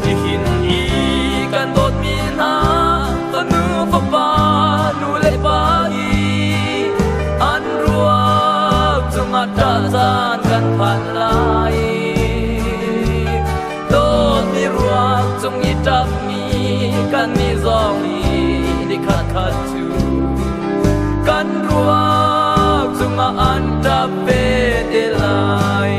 C: ki hin i kan dot mi na ta nu fa pa nu le pa i an rua chung a ta zan kan phan lai do mi ruak chung i tap mi kan mi zong mi ni khat chu kan ruak chung a an tap pe de lai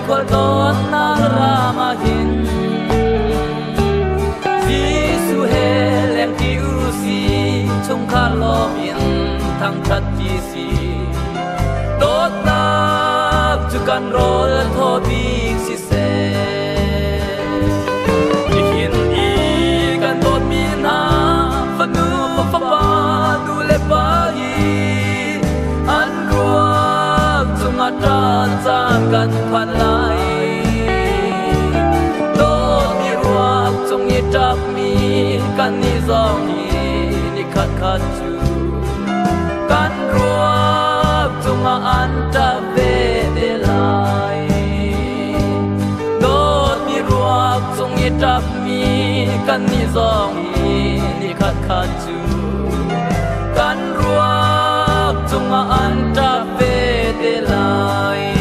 C: ควรตอนนารามาหินGiêsu he leng tiu si chung khan lo in thang chat chi si dot nak chu kan rol tho bi si se hin i kan dot mi na fa nu fa pa du le pa hi an ruak chung a tran chan kan phan lai Jab mi kan ni zong ni khat khat chu kan ruak chunga an ta ve de lai dot mi ruak chung ni jab mi kan ni zong ni khat khat chu kan ruak chunga an ta ve de lai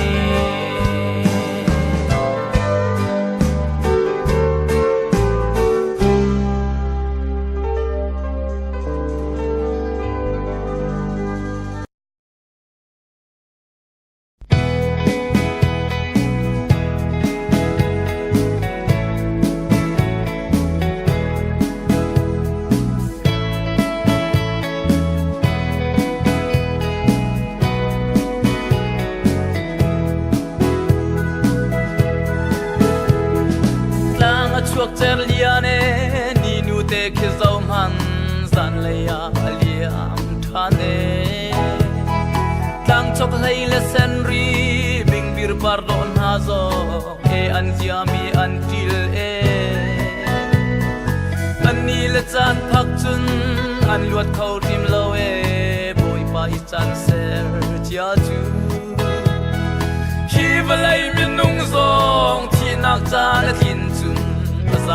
C: chuộc chen liane ni nu te ke zau man zan le ya liam thane tang chok lei le sen ri bing bir pardon ha zo e an jiami an til e an ni le chan phak chun an luat khau tim lo e boi pa i chan ser chia chu hi valai min nung zong thi nak cha le thin chun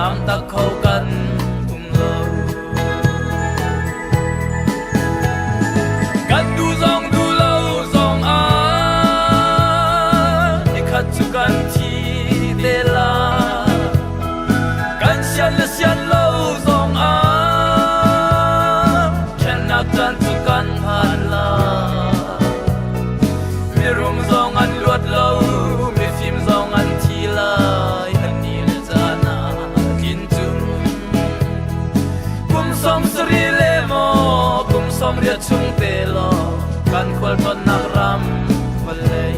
C: Giang ta khâu căn cùng lâu căn du lâu dòng á đi khát chu căn chi tê la căn xian lâu dòng á chen nak chan chu căn phan la mi rum dòng ăn luat lâu mi phim dòng ăn chi la som sri le mo kum som ria chung te lo kan khwal ton nak ram valei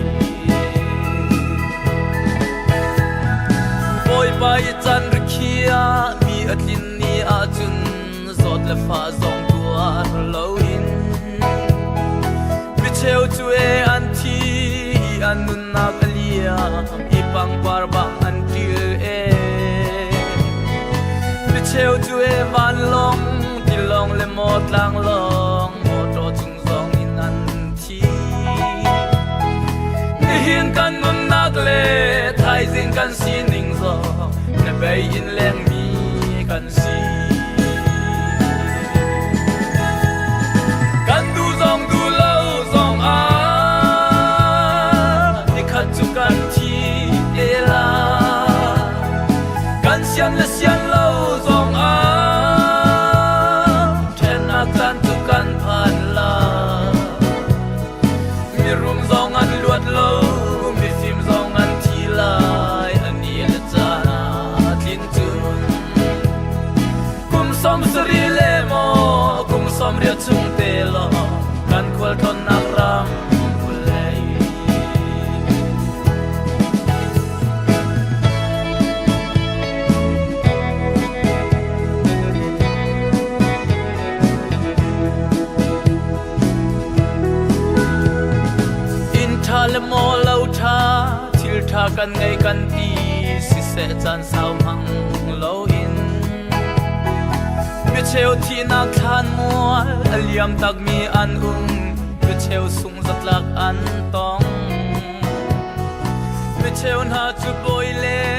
C: boy bai chan rkhia mi atlin ni a chun zot le fa zong tuar lo in mi cheu chu e an thi an nun nak alia i pang par bang an til e cheu chu e van long ti long le mot lang long mo to chung zong in an thi ni hian kan nun nak le thai jing kan si ning zo na bei in leng mi kan si kan du lo zong a ni khat chu kan thi e la kan sian le sian lo som ria chung te lo kan khwal thon nak ram pulei in tha le mo lo tha thil tha kan ngai kan ti si se chan sao mang lo in mi cheu thi na khan mual aliam tak mi an mi cheu sung zatlak an tong mi cheu na chu boile